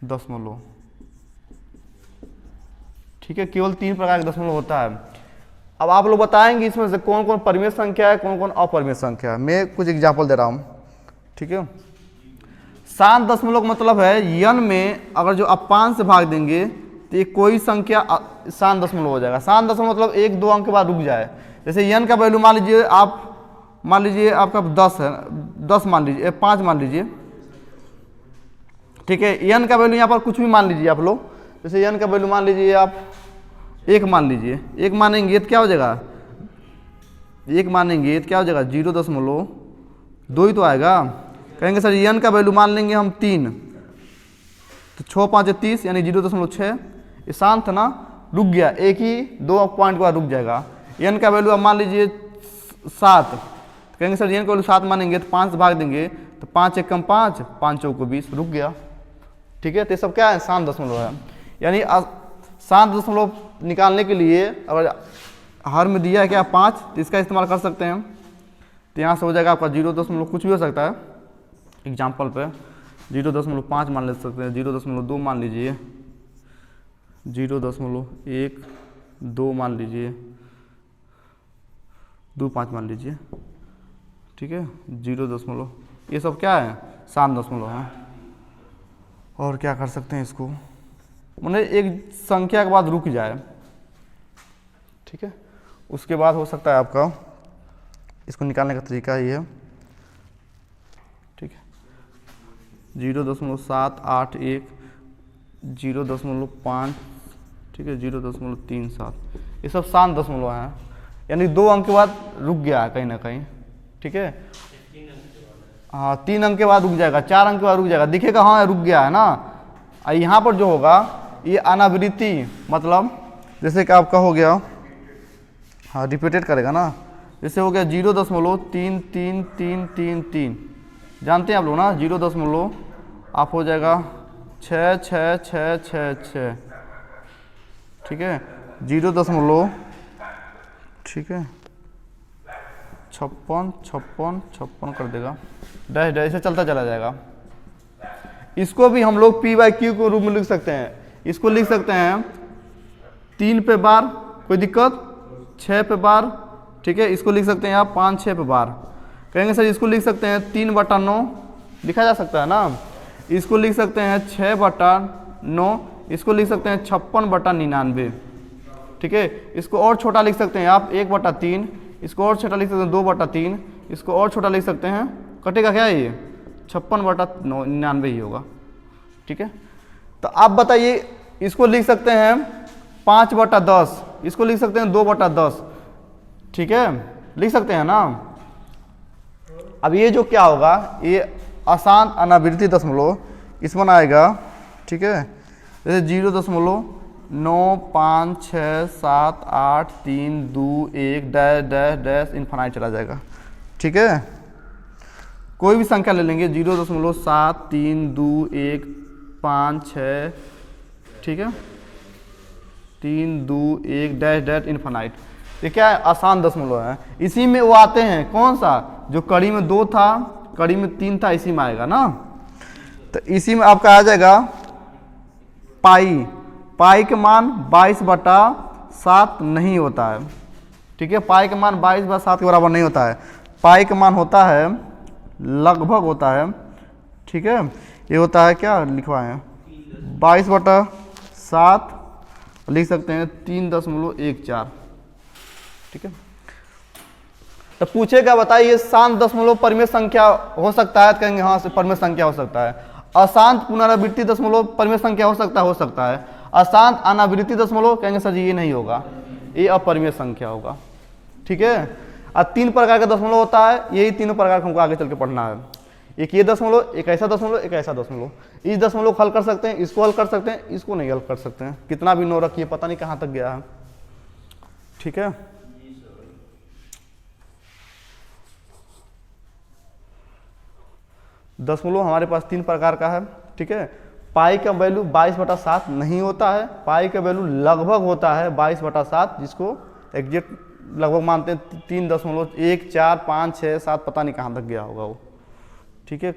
दशमलव। ठीक है, केवल 3 प्रकार के दशमलव होता है। अब आप लोग बताएंगे इसमें से कौन कौन परिमेय संख्या है, कौन कौन अपरिमेय संख्या है। मैं कुछ एग्जाम्पल दे रहा हूं। ठीक है, शांत दशमलव का मतलब है यन में अगर जो अपांश से भाग देंगे तो ये कोई संख्या शांत दशमलव हो जाएगा। शांत दशमलव मतलब 1-2 अंक के बाद रुक जाए। जैसे यन का वैल्यू मान लीजिए आपका 10 है, 10 मान लीजिए, 5 मान लीजिए। ठीक है, यन का वैल्यू यहाँ पर कुछ भी मान लीजिए आप लोग, जैसे n का वैल्यू मान लीजिए आप 1 मान लीजिए, 1 मानेंगे तो क्या हो जाएगा, 1 मानेंगे तो क्या हो जाएगा 0.2 ही तो आएगा। कहेंगे सर n का वैल्यू मान लेंगे हम 3, तो 6 5 30 यानी 0.6। ये शांत है ना, रुक गया, एक ही 2 पॉइंट के बाद रुक जाएगा। n का वैल्यू आप मान लीजिए 7, तो कहेंगे सर n का वैल्यू 7 मानेंगे तो 5 भाग देंगे तो 5 1 कम 5, 5 चौको 20, रुक गया। ठीक है, तो ये सब क्या है, शांत दशमलव है। यानी शांत दशमलव निकालने के लिए अगर हर में दिया है क्या 5, तो इसका इस्तेमाल कर सकते हैं। तो यहाँ से हो जाएगा आपका 0. कुछ भी हो सकता है, एग्जाम्पल पे 0.5 मान ले सकते हैं, 0.2 मान लीजिए, 0.1 मान लीजिए, 2 5 मान लीजिए। ठीक है, 0. ये सब क्या है, शांत दशमलव है। और क्या कर सकते हैं इसको, मतलब एक संख्या के बाद रुक जाए। ठीक है, उसके बाद हो सकता है आपका इसको निकालने का तरीका ये है। ठीक है, 0.781, 0.5, ठीक है, 0.37, ये सब शांत दशमलव हैं। यानी 2 अंक के बाद रुक गया है कहीं ना कहीं। ठीक है, हाँ 3 अंक के बाद रुक जाएगा, 4 अंक के बाद रुक जाएगा, दिखेगा हाँ रुक गया है ना। यहाँ पर जो होगा ये अनावृत्ति, मतलब जैसे कि आपका हो गया, हाँ रिपीटेड करेगा ना, जैसे हो गया 0.333333, जानते हैं आप लोग ना, 0. आप हो जाएगा 6 6 6 6 6। ठीक है, 0. ठीक है, 56 56 56 कर देगा, डैश डैश से चलता चला जाएगा। इसको भी हम लोग p/q के रूप में लिख सकते हैं। इसको लिख सकते हैं 3 पे बार, कोई दिक्कत, 6 पे बार। ठीक है, इसको लिख सकते हैं आप 5 6 पे बार। कहेंगे सर इसको लिख सकते हैं 3/9, लिखा जा सकता है ना। इसको लिख सकते हैं 6/9, इसको लिख सकते हैं 56/99। ठीक है, इसको और छोटा लिख सकते हैं आप 1/3, इसको और छोटा लिख सकते हैं 2/3, इसको और छोटा लिख सकते हैं, कटेगा क्या ये 56/99 ही होगा। ठीक है, तो आप बताइए, इसको लिख सकते हैं 5/10, इसको लिख सकते हैं 2/10। ठीक है, लिख सकते हैं ना। अब ये जो क्या होगा, ये अशांत अनावृत्ति दशमलव इसमें आएगा। ठीक है, जैसे 0.9567832 डैश डैश डैश इन्फिनाइट चला जाएगा। ठीक है, कोई भी संख्या ले लेंगे 0.732156, ठीक है, 321 डैश डैश इन्फिनाइट। ये क्या है, आसान दशमलव है। इसी में वो आते हैं, कौन सा, जो कड़ी में 2 था, कड़ी में 3 था, इसी में आएगा ना। तो इसी में आपका आ जाएगा पाई, पाई के मान 22/7 नहीं होता है। ठीक है, पाई का मान 22/7 के बराबर नहीं होता है। पाई का मान होता है, लगभग होता है। ठीक है, ये होता है क्या लिखवाएं, 22/7, लिख सकते हैं 3.14। ठीक है, तो पूछेगा बताइए शांत दशमलव परमेय संख्या हो सकता है, कहेंगे हाँ परमेय संख्या हो सकता है। अशांत पुनरावृत्ति दशमलव परमेय संख्या हो सकता है। अशांत अनावृत्ति दशमलव, कहेंगे सर जी ये नहीं होगा, ये अपरिमेय संख्या होगा। ठीक है, अब 3 प्रकार का दशमलव होता है, यही तीनों प्रकार का हमको आगे चल के पढ़ना है। एक ये दशमलव, एक ऐसा दशमलव, एक ऐसा दशमलव। इस दशमलव को हल कर सकते हैं, इसको हल कर सकते हैं, इसको नहीं हल कर सकते हैं। कितना भी 9 रखिए, पता नहीं कहाँ तक गया है। ठीक है, दशमलव हमारे पास 3 प्रकार का है। ठीक है, पाई का वैल्यू 22/7 नहीं होता है, पाई का वैल्यू लगभग होता है 22/7, जिसको एग्जैक्ट लगभग मानते हैं 3.14567, पता नहीं कहाँ तक गया होगा वो। ठीक है,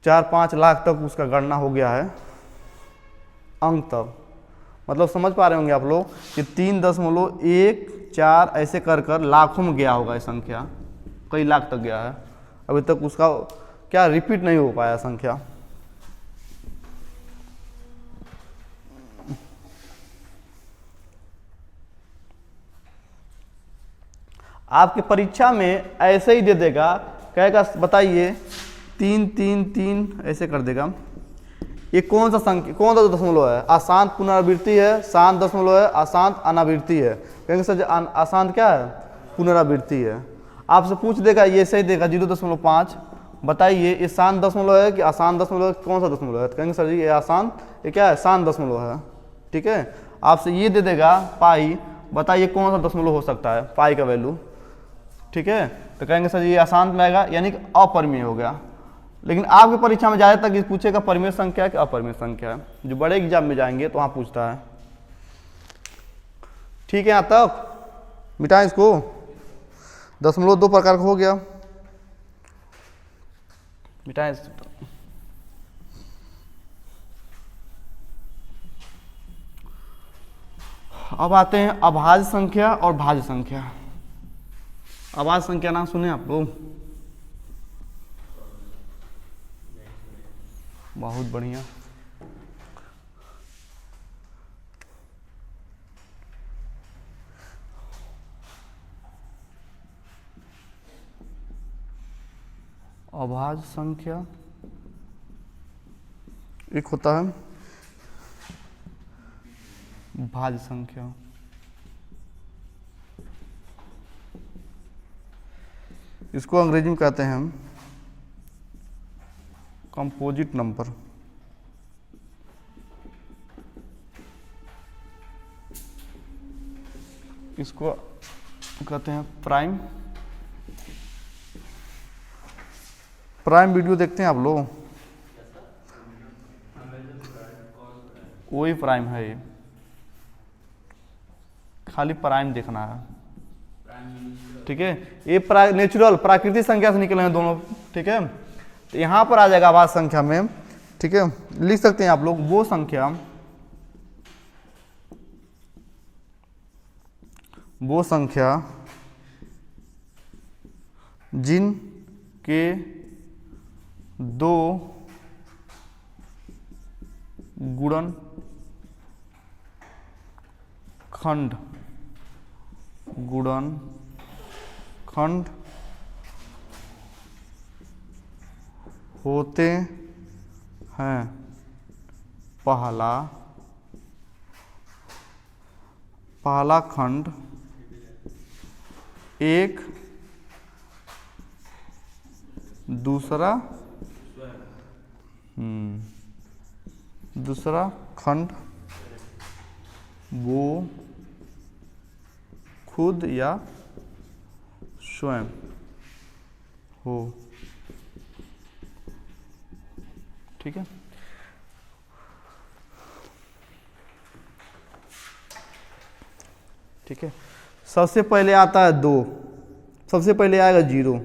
4-5 लाख तक उसका गणना हो गया है अंक तक। मतलब समझ पा रहे होंगे आप लोग कि 3.14 ऐसे कर लाखों में गया होगा ये संख्या, कई लाख तक गया है। अभी तक उसका क्या रिपीट नहीं हो पाया संख्या। आपके परीक्षा में ऐसे ही दे देगा, कहेगा बताइए 3 3 3 ऐसे कर देगा। ये कौन सा संख्या, कौन सा दशमलव है? अशांत पुनरावृत्ति है, शांत दशमलव है, अशांत अनावृत्ति है। कहेंगे सर अशांत क्या है? पुनरावृत्ति है। आपसे पूछ देगा, ये सही देगा 0.5, बताइए ये शांत दशमलव है कि अशांत दशमलव है? कौन सा दशमलव है? कहेंगे सर जी ये अशांत, ये क्या है? शांत दशमलव है। ठीक है, आपसे ये दे देगा पाई, बताइए कौन सा दशमलव हो सकता है पाई का वैल्यू। ठीक है, तो कहेंगे सर ये अशांत में आएगा, यानी कि अपरिमेय हो गया। लेकिन आपकी परीक्षा में ज़्यादातर तक पूछेगा परिमेय संख्या कि अपरिमेय संख्या है, जो बड़े एग्जाम में जाएंगे तो वहाँ पूछता है। ठीक है, यहाँ तक मिटाएं इसको। दशमलव दो प्रकार का हो गया, मिटाएं। अब आते हैं अभाज्य संख्या और भाज्य संख्या। अभाज्य संख्या नाम सुने आप लोग? बहुत बढ़िया। अभाज्य संख्या एक होता है भाज्य संख्या। इसको अंग्रेजी में कहते हैं हम कंपोजिट नंबर। इसको कहते हैं प्राइम। प्राइम वीडियो देखते हैं आप लोग? वही प्राइम है ये, खाली प्राइम देखना है। ठीक है, ये नेचुरल प्राकृतिक संख्या से निकले हैं दोनों। ठीक है, तो यहां पर आ जाएगा अभाज्य संख्या में। ठीक है, लिख सकते हैं आप लोग वो संख्या जिन के दो गुणनखंड होते हैं। पहला खंड एक, दूसरा खंड वो खुद या स्वयं हो। ठीक है, ठीक है। सबसे पहले आता है 2, सबसे पहले आएगा 0।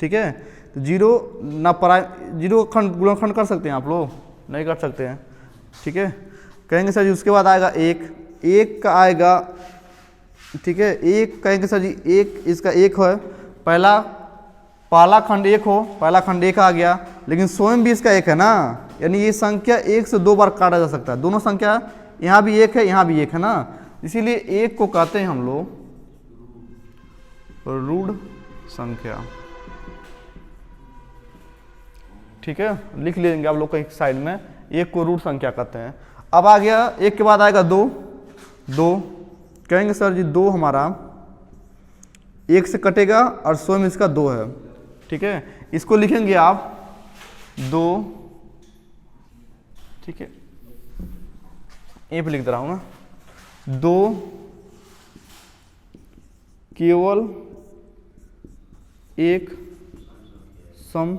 ठीक है, तो 0 ना प्राइम, 0 खंड गुणनखंड कर सकते हैं आप लोग? नहीं कर सकते हैं। ठीक है, कहेंगे सर जी उसके बाद आएगा 1 का आएगा। ठीक है, 1 कहेंगे सर जी 1, इसका 1 है, पहला खंड 1 हो, पहला खंड 1 आ गया, लेकिन स्वयं भी इसका 1 है ना, यानी ये संख्या 1 से 2 बार काटा जा सकता है। दोनों संख्या यहाँ भी 1 है, यहाँ भी 1 है ना, इसीलिए 1 को कहते हैं हम लोग रूढ़ संख्या। ठीक है, लिख लेंगे आप लोग का एक साइड में, 1 को रूढ़ संख्या कहते हैं। अब आ गया 1 के बाद आएगा 2, कहेंगे सर जी 2 हमारा 1 से कटेगा और स्वयं इसका 2 है। ठीक है, इसको लिखेंगे आप 2। ठीक है, ये पे लिख दे रहा हूं मैं 2 केवल एक सम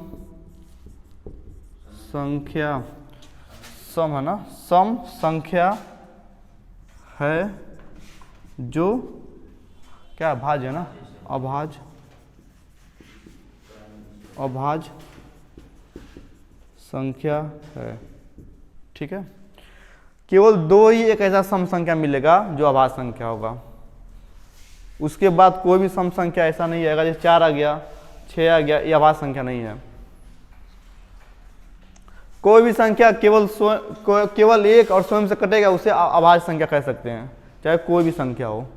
संख्या, सम है ना, सम संख्या है जो क्या भाज्य है ना, अभाज्य संख्या है। ठीक है, केवल 2 ही एक ऐसा सम संख्या मिलेगा जो अभाज्य संख्या होगा। उसके बाद कोई भी सम संख्या ऐसा नहीं आएगा, जैसे 4 आ गया, 6 आ गया, ये अभाज्य संख्या नहीं है। कोई भी संख्या केवल 1 और स्वयं से कटेगा उसे अभाज्य संख्या कह सकते हैं, चाहे कोई भी संख्या हो।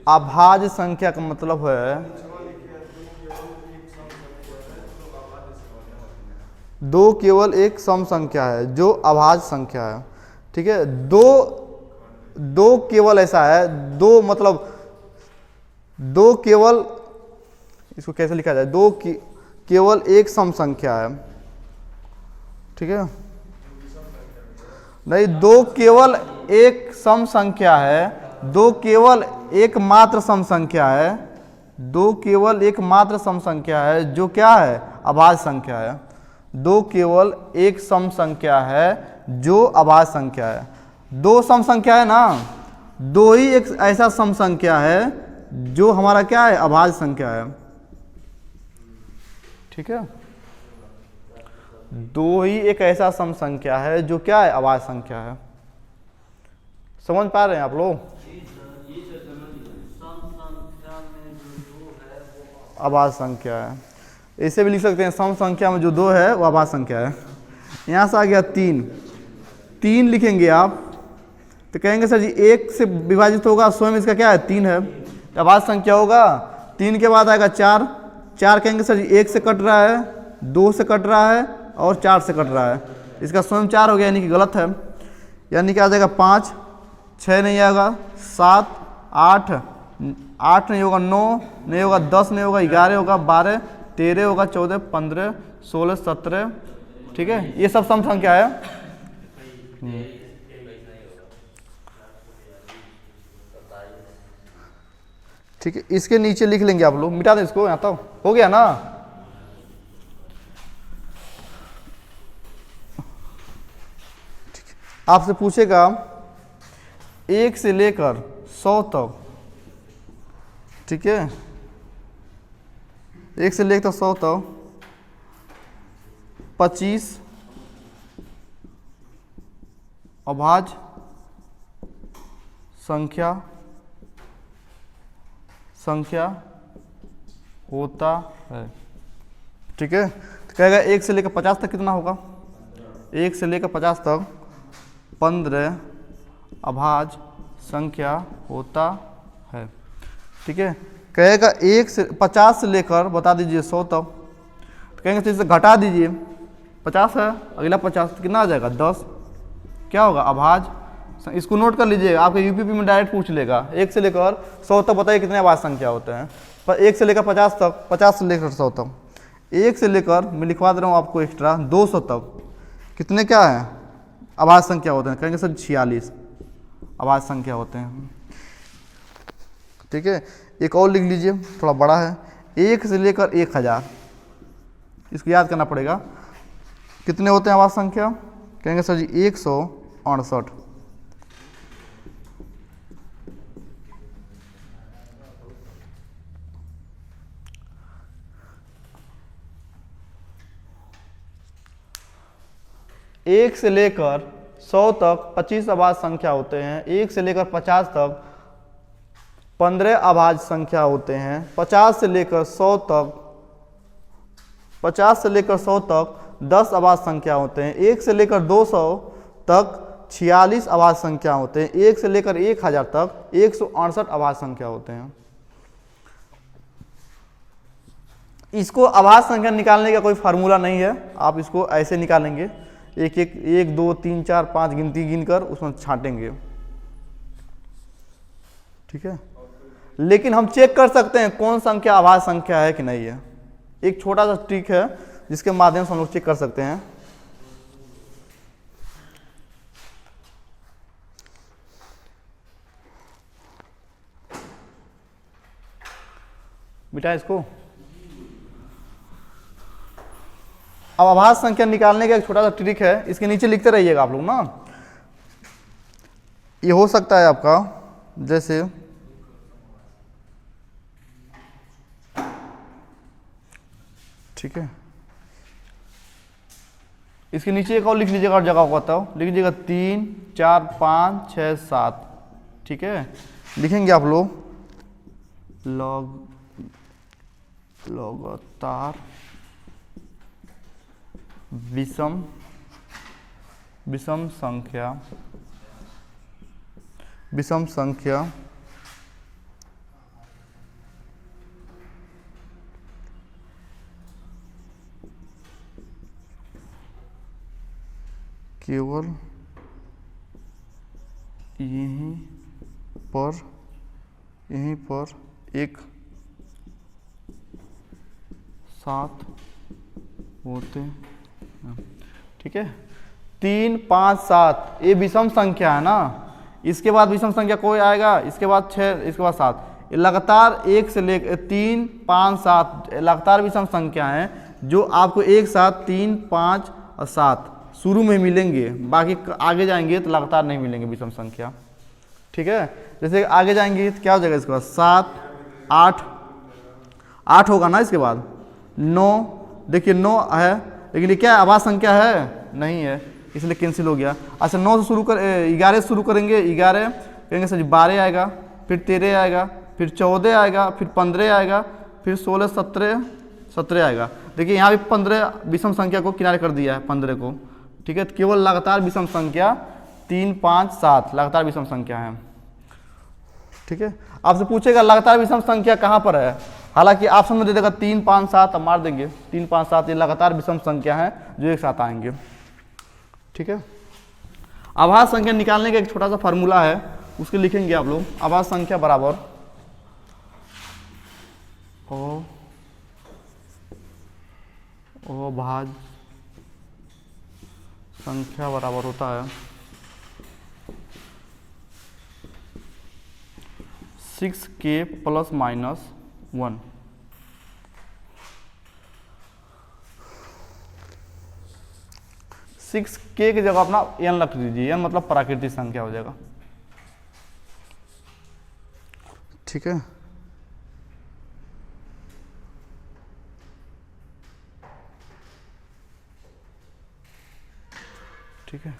अभाज्य संख्या का मतलब है दो केवल एक सम संख्या है जो अभाज्य संख्या है। ठीक है, दो केवल ऐसा है, दो मतलब दो केवल, इसको कैसे लिखा जाए, केवल एक सम संख्या है। ठीक है, नहीं, दो केवल एक सम संख्या है, दो केवल एक मात्र सम संख्या है, दो केवल एक मात्र सम संख्या है जो क्या है, अभाज्य संख्या है। दो केवल एक सम संख्या है जो अभाज्य संख्या है। दो सम संख्या है ना, दो ही एक ऐसा सम संख्या है जो हमारा क्या है, अभाज्य संख्या है। ठीक है, दो ही एक ऐसा सम संख्या है जो क्या है, अभाज्य संख्या है। समझ पा रहे हैं आप लोग? अभाज्य संख्या है, इसे भी लिख सकते हैं सम संख्या में जो दो है वो अभाज्य संख्या है। यहाँ से आ गया तीन लिखेंगे आप तो कहेंगे सर जी एक से विभाजित होगा, स्वयं इसका क्या है, तीन है, अभाज्य संख्या होगा। तीन के बाद आएगा चार कहेंगे सर जी एक से कट रहा है, दो से कट रहा है और चार से कट रहा है, इसका स्वयं चार हो गया, यानी कि गलत है। यानी कि आ जाएगा 5, 6 नहीं आएगा, 7, 8 नहीं होगा, 9 नहीं होगा, 10 नहीं होगा, 11 होगा, 12, 13 होगा, 14, 15, 16, 17। ठीक है, ये सब सम संख्या है। ठीक है, इसके नीचे लिख लेंगे आप लोग, मिटा दें इसको, यहाँ तक हो गया ना। आपसे पूछेगा 1 से लेकर 100 तक। ठीक है, 1 से लेकर 100 तक 25 अभाज्य संख्या होता है। ठीक है, तो कहेगा 1 से लेकर 50 तक कितना होगा, 1 से लेकर 50 तक 15 अभाज्य संख्या होता है। ठीक है, कहेगा 50 से लेकर बता दीजिए 100 तक, तो कहेंगे तो इसे घटा दीजिए, 50 है, अगला 50 तो कितना आ जाएगा, 10, क्या होगा, अभाज्य। इसको नोट कर लीजिएगा, आपके यूपीपी में डायरेक्ट पूछ लेगा। 1 से लेकर 100 तक बताइए कितने अभाज्य संख्या होते हैं, पर 1 से लेकर 50 तक, 50 से लेकर 100 तक, 1 से लेकर मैं लिखवा दे रहा हूँ आपको एक्स्ट्रा 200 तक कितने क्या है, अभाज्य संख्या होते हैं। कहेंगे सर 46 अभाज्य संख्या होते हैं। ठीक है, एक और लिख लीजिए, थोड़ा बड़ा है, 1 से लेकर 1000, इसको याद करना पड़ेगा, कितने होते हैं अभाज्य संख्या। कहेंगे सर जी 168। एक से लेकर 100 तक 25 अभाज्य संख्या होते हैं, 1 से लेकर 50 तक 15 अभाज्य संख्या होते हैं, 50 से लेकर 100 तक 10 अभाज्य संख्या होते हैं, 1 से लेकर 200 तक 46 अभाज्य संख्या होते हैं, 1 से लेकर 1000 तक 168 अभाज्य संख्या होते हैं। इसको अभाज्य संख्या निकालने का कोई फार्मूला नहीं है, आप इसको ऐसे निकालेंगे, 1 2 3 4 5 गिनती गिनकर उसमें छांटेंगे। ठीक है, लेकिन हम चेक कर सकते हैं कौन संख्या अभाज्य संख्या है कि नहीं है। एक छोटा सा ट्रिक है जिसके माध्यम से हम लोग चेक कर सकते हैं। बेटा इसको अब अभाज्य संख्या निकालने का एक छोटा सा ट्रिक है, इसके नीचे लिखते रहिएगा आप लोग ना। ये हो सकता है आपका, जैसे ठीक है, इसके नीचे एक और लिख लीजिएगा, और जगह को बताओ, लिख लीजिएगा 3 4 5 6 7। ठीक है, लिखेंगे आप लोग लगातार विषम संख्या केवल यहीं पर एक साथ होते हैं। ठीक है, 3, 5, 7 ये विषम संख्या है ना, इसके बाद विषम संख्या कोई आएगा, इसके बाद 6, इसके बाद 7, ये लगातार 1 से लेकर 3, 5, 7 लगातार विषम संख्या हैं जो आपको एक साथ 3, 5 और 7 शुरू में मिलेंगे, बाकी आगे जाएंगे तो लगातार नहीं मिलेंगे विषम संख्या। ठीक है, जैसे आगे जाएंगे तो क्या हो जाएगा, इसके बाद 7, 8 होगा ना, इसके बाद 9, देखिए 9 है, लेकिन ये क्या आवाज संख्या है, नहीं है, इसलिए कैंसिल हो गया। अच्छा 9 से शुरू कर 11 से शुरू करेंगे, 11 करेंगे सर 12 आएगा, फिर 13 आएगा, फिर 14 आएगा, फिर 15 आएगा, फिर 16, 17 आएगा। देखिए यहाँ भी 15 विषम संख्या को किनारे कर दिया है, 15 को। ठीक है, तो केवल लगातार विषम संख्या 3, 5, 7 लगातार विषम संख्या है। ठीक है, आपसे पूछेगा लगातार विषम संख्या कहाँ पर है, हालांकि ऑप्शन में दे देगा 3, 5, 7, अब मार देंगे 3, 5, 7 ये लगातार विषम संख्या है जो एक साथ आएंगे। ठीक है, आभास संख्या निकालने का एक छोटा सा फार्मूला है, उसके लिखेंगे आप लोग। आभास संख्या बराबर अभाज्य संख्या बराबर होता है 6k + -1। सिक्स के की जगह अपना n रख दीजिए, n मतलब प्राकृतिक संख्या हो जाएगा। ठीक है, ठीक है,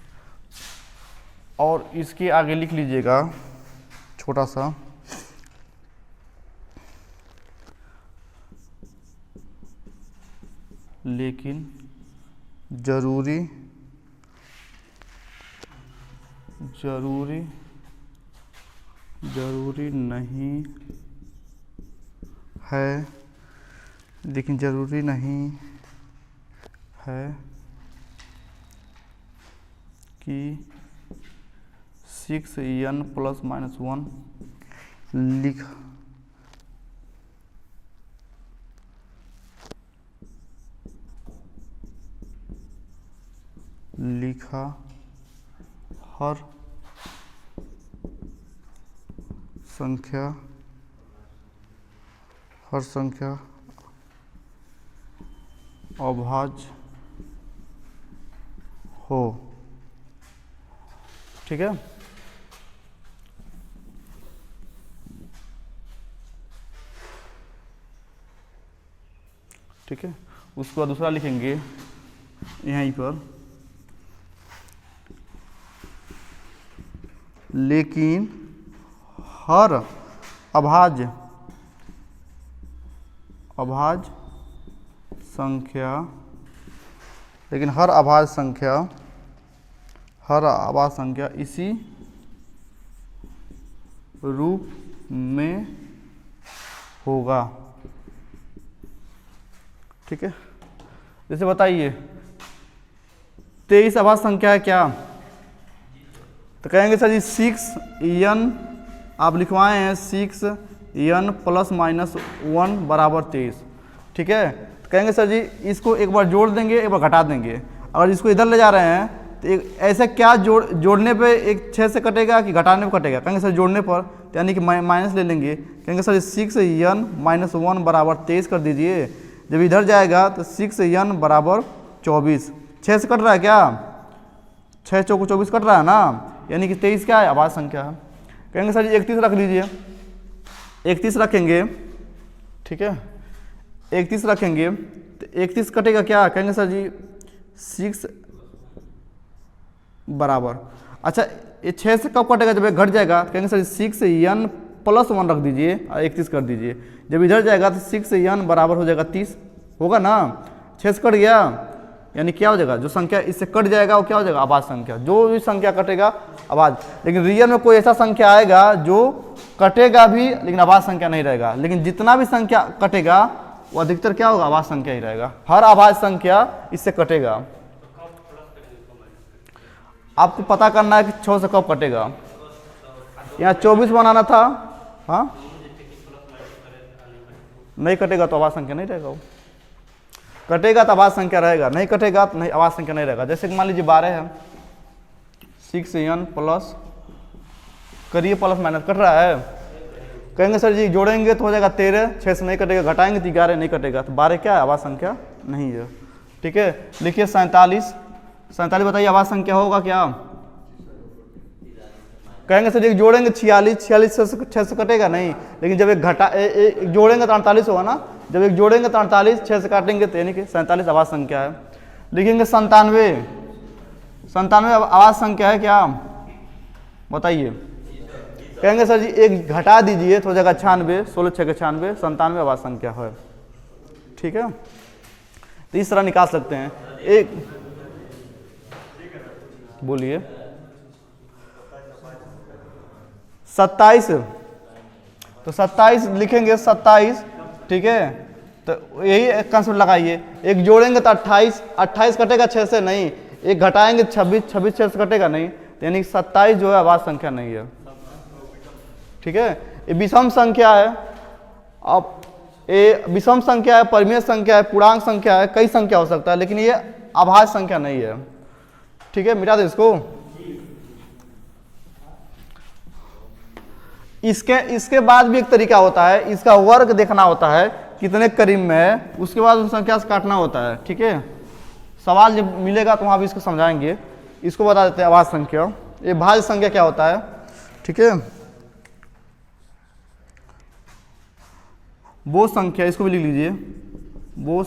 और इसके आगे लिख लीजिएगा छोटा सा, लेकिन जरूरी नहीं है, लेकिन जरूरी नहीं है कि 6n + -1 लिखा हर संख्या अभाज्य हो। ठीक है, ठीक है, उसके बाद दूसरा लिखेंगे यहीं पर, लेकिन हर अभाज्य संख्या, लेकिन हर अभाज्य संख्या इसी रूप में होगा। ठीक है, जैसे बताइए 23 अभाज्य संख्या है क्या, तो कहेंगे सर जी 6n आप लिखवाए हैं 6n + -1 बराबर 23। ठीक है, तो कहेंगे सर जी इसको एक बार जोड़ देंगे, एक बार घटा देंगे। अगर इसको इधर ले जा रहे हैं तो एक ऐसे क्या जोड़ने पे एक 6 से कटेगा कि घटाने पे कटेगा, कहेंगे सर जोड़ने पर, तो यानी कि माइनस ले लेंगे। कहेंगे सर 6n - 1 बराबर 23 कर दीजिए। जब इधर जाएगा तो 6n बराबर 24, 6 से कट रहा है क्या, 6 चौको 24 कट रहा है ना, यानी कि 23 क्या है, अभाज्य संख्या है। कहेंगे सर जी 31 रख लीजिए, 31 रखेंगे। ठीक है, 31 रखेंगे तो 31 कटेगा क्या, कहेंगे सर जी 6 बराबर, अच्छा ये 6 से कब कटेगा, जब ये घट जाएगा तो कहेंगे सर 6n + 1 रख दीजिए और 31 कर दीजिए। जब इधर जाएगा तो 6n बराबर हो जाएगा 30, होगा ना, 6 से कट गया, यानी क्या हो जाएगा, जो संख्या इससे कट जाएगा वो क्या हो जाएगा, अभाज्य संख्या। जो भी संख्या कटेगा अभाज्य, लेकिन रियल में कोई ऐसा संख्या आएगा जो कटेगा भी लेकिन अभाज्य संख्या नहीं रहेगा, लेकिन जितना भी संख्या कटेगा वो अधिकतर क्या होगा, अभाज्य संख्या ही रहेगा। हर अभाज्य संख्या इससे कटेगा। आपको पता करना है कि 6 से कब कटेगा। यहाँ 24 बनाना था, हाँ नहीं कटेगा तो आवाज संख्या नहीं रहेगा, वो कटेगा तो आवाज संख्या रहेगा, नहीं कटेगा तो नहीं आवाज संख्या नहीं रहेगा। जैसे कि मान लीजिए 12 है, 6n प्लस करिए प्लस माइनस कट रहा है, कहेंगे सर जी जोड़ेंगे तो हो जाएगा 13, 6 से नहीं कटेगा, घटाएंगे तो 11 नहीं कटेगा, तो 12 क्या है आवाज संख्या नहीं है। ठीक है, लिखिए 47, बताइए आवाज संख्या होगा क्या। कहेंगे सर जी जोड़ेंगे 46, 6 से कटेगा नहीं, लेकिन जब एक जोड़ेंगे तो 48 होगा ना, जब एक जोड़ेंगे तो 48, 6 से काटेंगे तो यानी कि 47 आवाज संख्या है। लिखेंगे 97, आवाज संख्या है क्या, बताइए। कहेंगे सर जी एक घटा दीजिए तो हो जाएगा 96, 16 6 96, 97 आवाज संख्या है। ठीक है, तो इस तरह निकाल सकते हैं। एक बोलिए 27, तो 27 लिखेंगे 27, ठीक है, तो यही कंसेप्ट लगाइए। एक जोड़ेंगे तो 28, 28 कटेगा 6 से नहीं, एक घटाएंगे 26, 26 6 से कटेगा नहीं, तो यानी 27 जो है आवाज संख्या नहीं है। ठीक है, ये विषम संख्या है। अब ये विषम संख्या है, परिमेय संख्या है, पूर्णांक संख्या है, कई संख्या हो सकता है, लेकिन ये अभाज्य संख्या नहीं है। ठीक है, मिटा दो इसको। इसके बाद भी एक तरीका होता है, इसका वर्ग देखना होता है कितने करीब में है, उसके बाद उस संख्या से काटना होता है। ठीक है, सवाल जब मिलेगा तो वहां भी इसको समझाएंगे। इसको बता देते हैं आवाज संख्या, ये भाज्य संख्या क्या होता है। ठीक है, वो संख्या, इसको भी लिख लीजिए, वो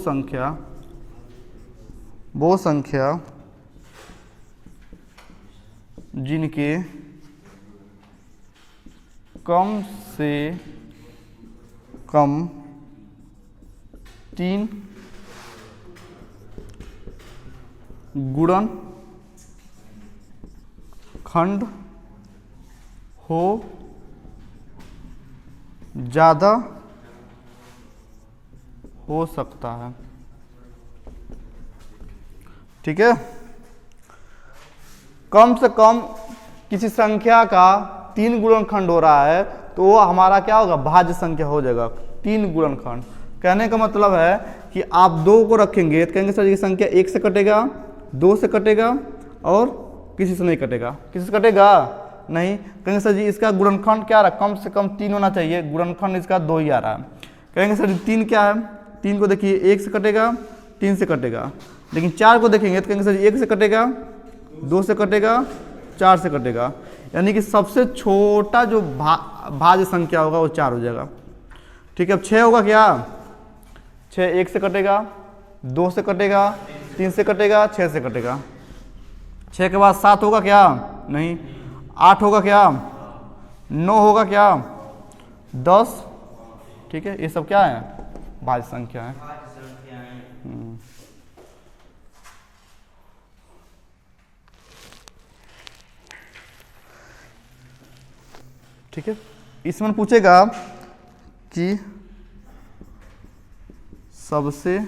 संख्या जिनके कम से कम 3 गुणनखंड हो, ज़्यादा हो सकता है। ठीक है, कम से कम किसी संख्या का 3 गुणनखंड हो रहा है तो वो हमारा क्या होगा, भाज्य संख्या हो जाएगा। 3 गुणनखंड कहने का मतलब है कि आप 2 को रखेंगे तो कहेंगे सर ये संख्या 1 से कटेगा, 2 से कटेगा और किसी से नहीं कटेगा। किसी से कटेगा नहीं, कहेंगे सर जी इसका गुणनखंड क्या रहा, कम से कम 3 होना चाहिए, गुणनखंड इसका 2 ही आ रहा है। कहेंगे सर जी 3 क्या है, 3 को देखिए 1 से कटेगा, 3 से कटेगा, लेकिन 4 को देखेंगे तो कहेंगे सर 1 से कटेगा, 2 से कटेगा, 4 से कटेगा, यानी कि सबसे छोटा जो भाज्य संख्या होगा वो 4 हो जाएगा। ठीक है, अब 6 होगा क्या, 6 1 से कटेगा, 2 से कटेगा, 3 से कटेगा, 6 से कटेगा। 6 के बाद 7 होगा क्या, नहीं। 8 होगा क्या, 9 होगा क्या, 10। ठीक है, ये सब क्या है, भाज्य संख्या है। ठीक है, इसमें पूछेगा कि सबसे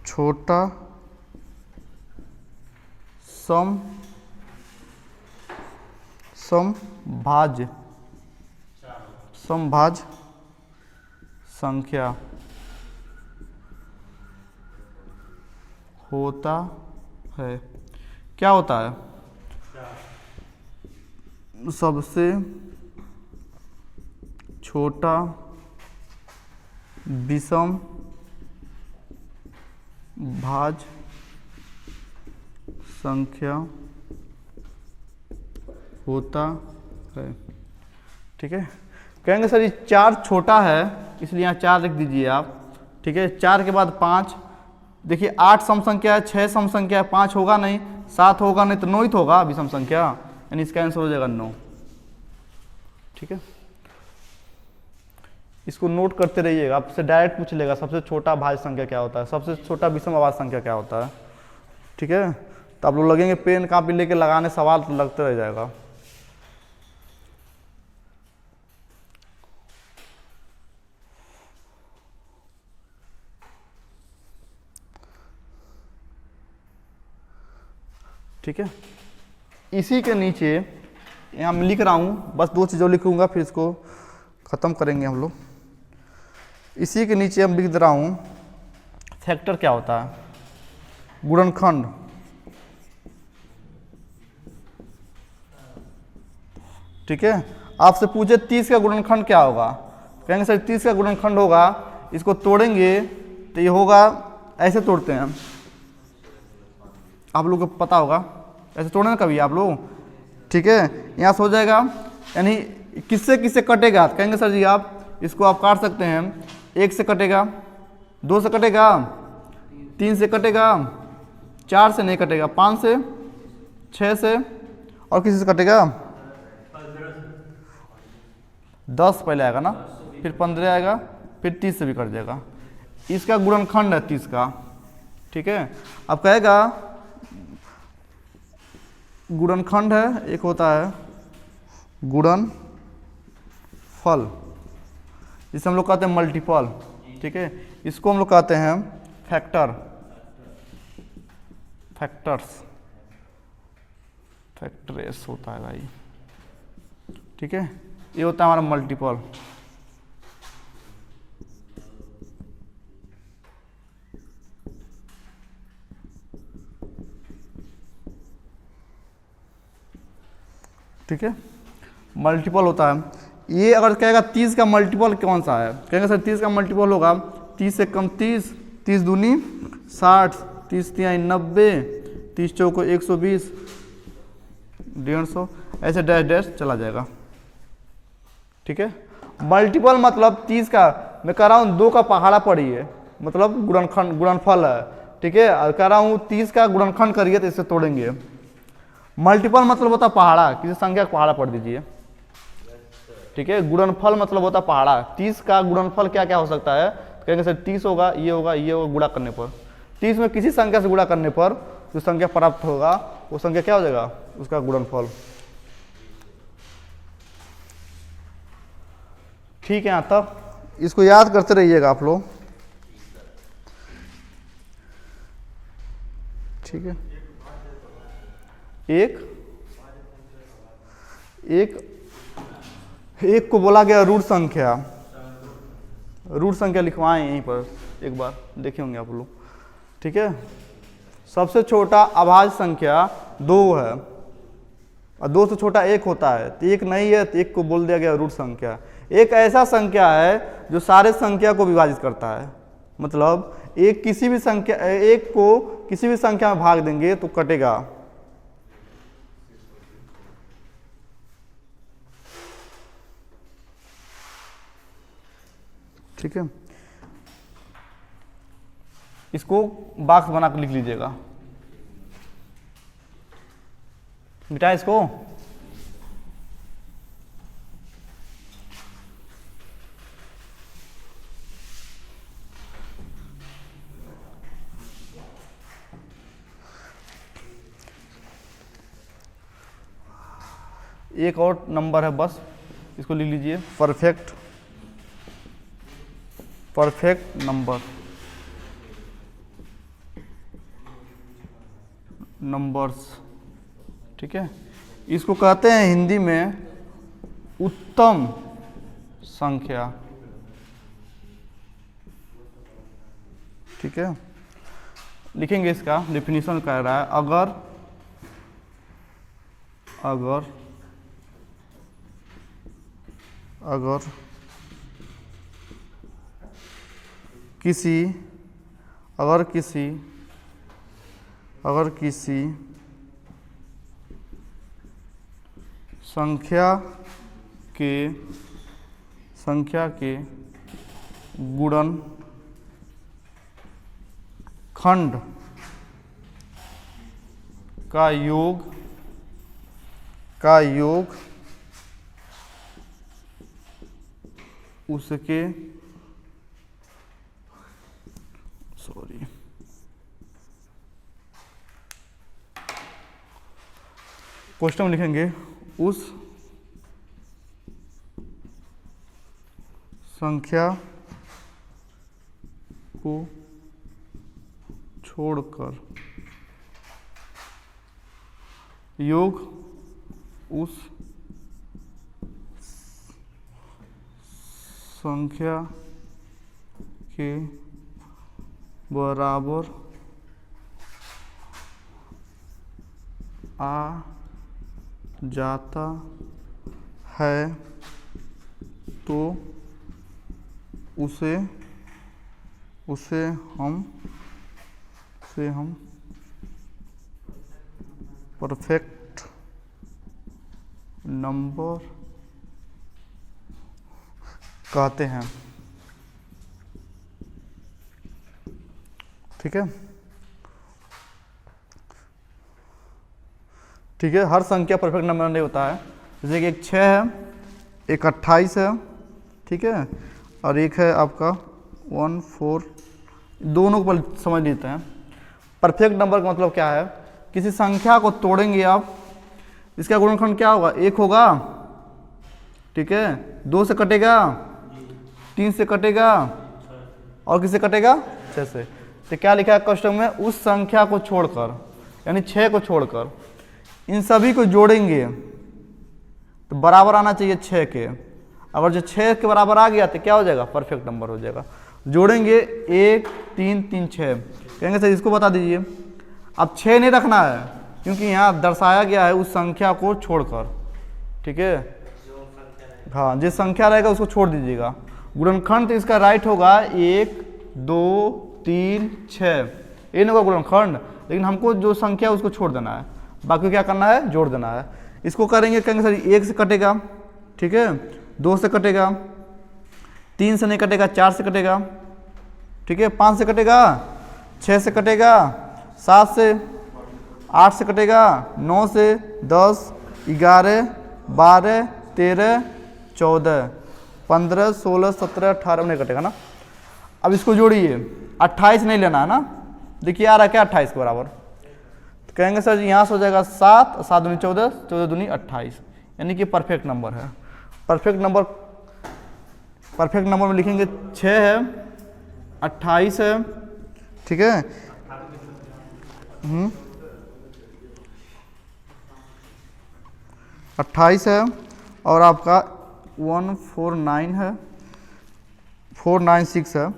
छोटा समभाज्य संख्या होता है, क्या होता है, सबसे छोटा विषम भाज्य संख्या होता है। ठीक है, कहेंगे सर ये 4 छोटा है इसलिए यहाँ 4 लिख दीजिए आप। ठीक है, 4 के बाद 5, देखिए 8 सम संख्या है, 6 सम संख्या है, 5 होगा नहीं, 7 होगा नहीं, तो 9 ही तो होगा विषम संख्या, यानी इसका आंसर हो जाएगा 9। ठीक है, इसको नोट करते रहिएगा, आपसे डायरेक्ट पूछ लेगा सबसे छोटा भाज्य संख्या क्या होता है, सबसे छोटा विषम अभाज्य संख्या क्या होता है। ठीक है, तो आप लोग लगेंगे पेन कापी लेके लगाने, सवाल तो लगते रह जाएगा। ठीक है। इसी के नीचे यहाँ मैं लिख रहा हूँ, बस 2 चीज़ और लिखूँगा फिर इसको ख़त्म करेंगे हम लोग। इसी के नीचे हम लिख दे रहा हूँ फैक्टर क्या होता है, गुणनखंड। ठीक है। आपसे पूछे 30 का गुणनखंड क्या होगा, कहेंगे सर 30 का गुणनखंड होगा, इसको तोड़ेंगे तो ये होगा, ऐसे तोड़ते हैं आप लोगों को पता होगा, ऐसे तोड़े ना कभी आप लोग। ठीक है। यहाँ से हो जाएगा, यानी किससे किससे कटेगा, कहेंगे सर जी आप इसको आप काट सकते हैं, 1 से कटेगा, 2 से कटेगा, 3 से कटेगा, 4 से नहीं कटेगा, 5 से, 6 से, और किसी से कटेगा 10 पहले आएगा ना, फिर 15 आएगा, फिर 30 से भी कट जाएगा। इसका गुणनखंड है 30 का। ठीक है। अब कहेगा गुणनखंड है, एक होता है गुणनफल, जिसे हम लोग कहते हैं मल्टीपल। ठीक है। इसको हम लोग कहते हैं फैक्टर्स होता है भाई। ठीक है। ये होता है हमारा मल्टीपल। ठीक है। मल्टीपल होता है ये। अगर कहेगा 30 का मल्टीपल कौन सा है, कहेंगे सर 30 का मल्टीपल होगा 30 से कम 30, 30 दूनी 60, 30 तिहाई 90, 30 चौको 120, 150, ऐसे डैश डैश चला जाएगा। ठीक है। मल्टीपल मतलब 30 का, मैं कह रहा हूँ 2 का पहाड़ा पढ़िए, मतलब गुणनफल है। ठीक है। और कह रहा हूँ 30 का गुणनखंड करिए तो इससे तोड़ेंगे। मल्टीपल मतलब होता पहाड़ा, किसी संख्या का पहाड़ा पढ़ दीजिए। ठीक है। गुणनफल मतलब होता पहाड़ा। 30 का गुणनफल क्या क्या हो सकता है, तो कहेंगे सर 30 होगा, ये होगा, ये होगा, गुणा करने पर 30 में किसी संख्या से गुणा करने पर जो संख्या प्राप्त होगा वो संख्या क्या हो जाएगा, उसका गुणनफल। ठीक है। यहाँ तक इसको याद करते रहिएगा आप लोग। ठीक है। एक को बोला गया रूट संख्या। रूट संख्या लिखवाएं यहीं पर, एक बार देखे होंगे आप लोग। ठीक है। सबसे छोटा अभाज्य संख्या 2 है और 2 से छोटा 1 होता है, तो 1 नहीं है तो 1 को बोल दिया गया रूट संख्या। एक ऐसा संख्या है जो सारे संख्या को विभाजित करता है, मतलब एक किसी भी संख्या, एक को किसी भी संख्या में भाग देंगे तो कटेगा। ठीक है। इसको बॉक्स बना कर लिख लीजिएगा, मिटाए इसको। एक और नंबर है, बस इसको लिख लीजिए, परफेक्ट नंबर्स। ठीक है। इसको कहते हैं हिंदी में उत्तम संख्या। ठीक है। लिखेंगे, इसका डेफिनेशन कह रहा है, अगर किसी संख्या के गुणनखंड का योग उसके क्वेश्चन में लिखेंगे, उस संख्या को छोड़कर योग उस संख्या के बराबर आ जाता है तो उसे हम परफेक्ट नंबर कहते हैं। ठीक है, ठीक है। हर संख्या परफेक्ट नंबर नहीं होता है। जैसे कि एक 6 है, एक 28 है, ठीक है, और एक है आपका 1 4। दोनों को समझ लेते हैं। परफेक्ट नंबर का मतलब क्या है? किसी संख्या को तोड़ेंगे आप, इसका गुणनखंड क्या होगा? 1 होगा, ठीक है, 2 से कटेगा, 3 से कटेगा, और किससे कटेगा? 6 से। तो क्या लिखा है क्वेश्चन में? उस संख्या को छोड़कर, यानी 6 को छोड़कर इन सभी को जोड़ेंगे तो बराबर आना चाहिए 6 के। अगर जो 6 के बराबर आ गया तो क्या हो जाएगा? परफेक्ट नंबर हो जाएगा। जोड़ेंगे 1 3 3 6, कहेंगे सर इसको बता दीजिए। अब 6 नहीं रखना है क्योंकि यहाँ दर्शाया गया है उस संख्या को छोड़कर, ठीक है। हाँ, जिस संख्या रहेगा उसको छोड़ दीजिएगा। गुणनखंड तो इसका राइट होगा 1 2 3 6, ये नहीं होगा गुणनखंड, लेकिन हमको जो संख्या है उसको छोड़ देना है, बाकी क्या करना है? जोड़ देना है। इसको करेंगे, कहेंगे सर 1 से कटेगा, ठीक है, 2 से कटेगा, 3 से नहीं कटेगा, 4 से कटेगा, ठीक है, 5 से कटेगा, 6 से कटेगा, 7 से, 8 से कटेगा, 9 से, 10 11 12 13 14 15 16 17 18 नहीं कटेगा ना। अब इसको जोड़िए, 28 नहीं लेना है ना। देखिए आ रहा है क्या? 28 के बराबर। तो कहेंगे सर जी यहाँ से हो जाएगा 7 7 दूनी 14 14 दूनी 28, यानी कि परफेक्ट नंबर है। परफेक्ट नंबर में लिखेंगे 6 है, 28 है, ठीक है, 28 है, और आपका 149 है, 496 है,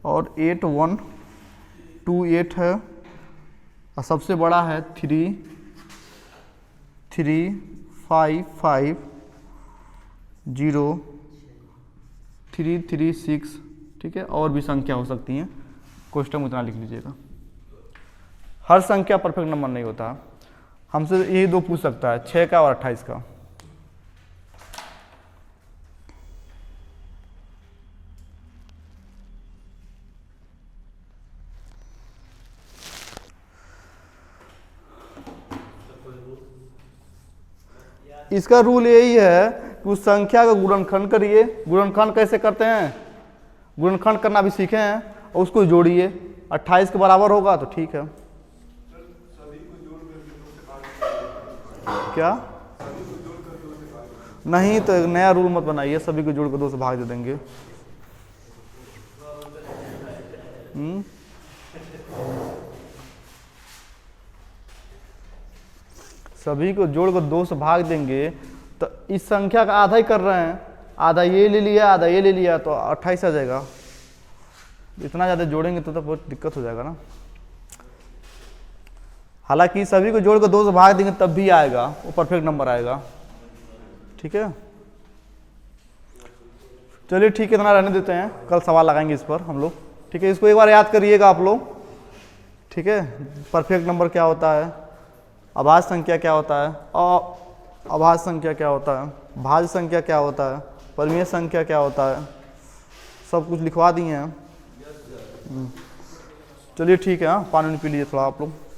और 8128 है, और सबसे बड़ा है 33550 ठीक है। और भी संख्या हो सकती हैं, क्वेश्चन में उतना लिख लीजिएगा। हर संख्या परफेक्ट नंबर नहीं होता। हमसे यही 2 पूछ सकता है, 6 का और 28 का। इसका रूल यही है कि उस संख्या का गुणनखंड करिए। गुणनखंड कैसे करते हैं? गुणनखंड करना भी सीखे हैं, और उसको जोड़िए। 28 के बराबर होगा तो ठीक है। क्या? नहीं तो एक नया रूल मत बनाइए, सभी को जोड़ कर 2 से भाग दे देंगे। सभी को जोड़कर 2 से भाग देंगे तो इस संख्या का आधा ही कर रहे हैं, आधा ये ले लिया आधा ये ले लिया, तो 28 आ जाएगा। इतना ज़्यादा जोड़ेंगे तो बहुत दिक्कत हो जाएगा ना। हालांकि सभी को जोड़कर 2 से भाग देंगे तब भी आएगा, वो परफेक्ट नंबर आएगा, ठीक है। चलिए ठीक है, इतना रहने देते हैं, कल सवाल लगाएंगे इस पर हम लोग, ठीक है। इसको एक बार याद करिएगा आप लोग, ठीक है। परफेक्ट नंबर क्या होता है, अभाज्य संख्या क्या होता है, अभाज्य संख्या क्या होता है, भाज्य संख्या क्या होता है, परिमेय संख्या क्या होता है, सब कुछ लिखवा दिए हैं। चलिए ठीक है, हाँ, पानी पी लीजिए थोड़ा आप लोग।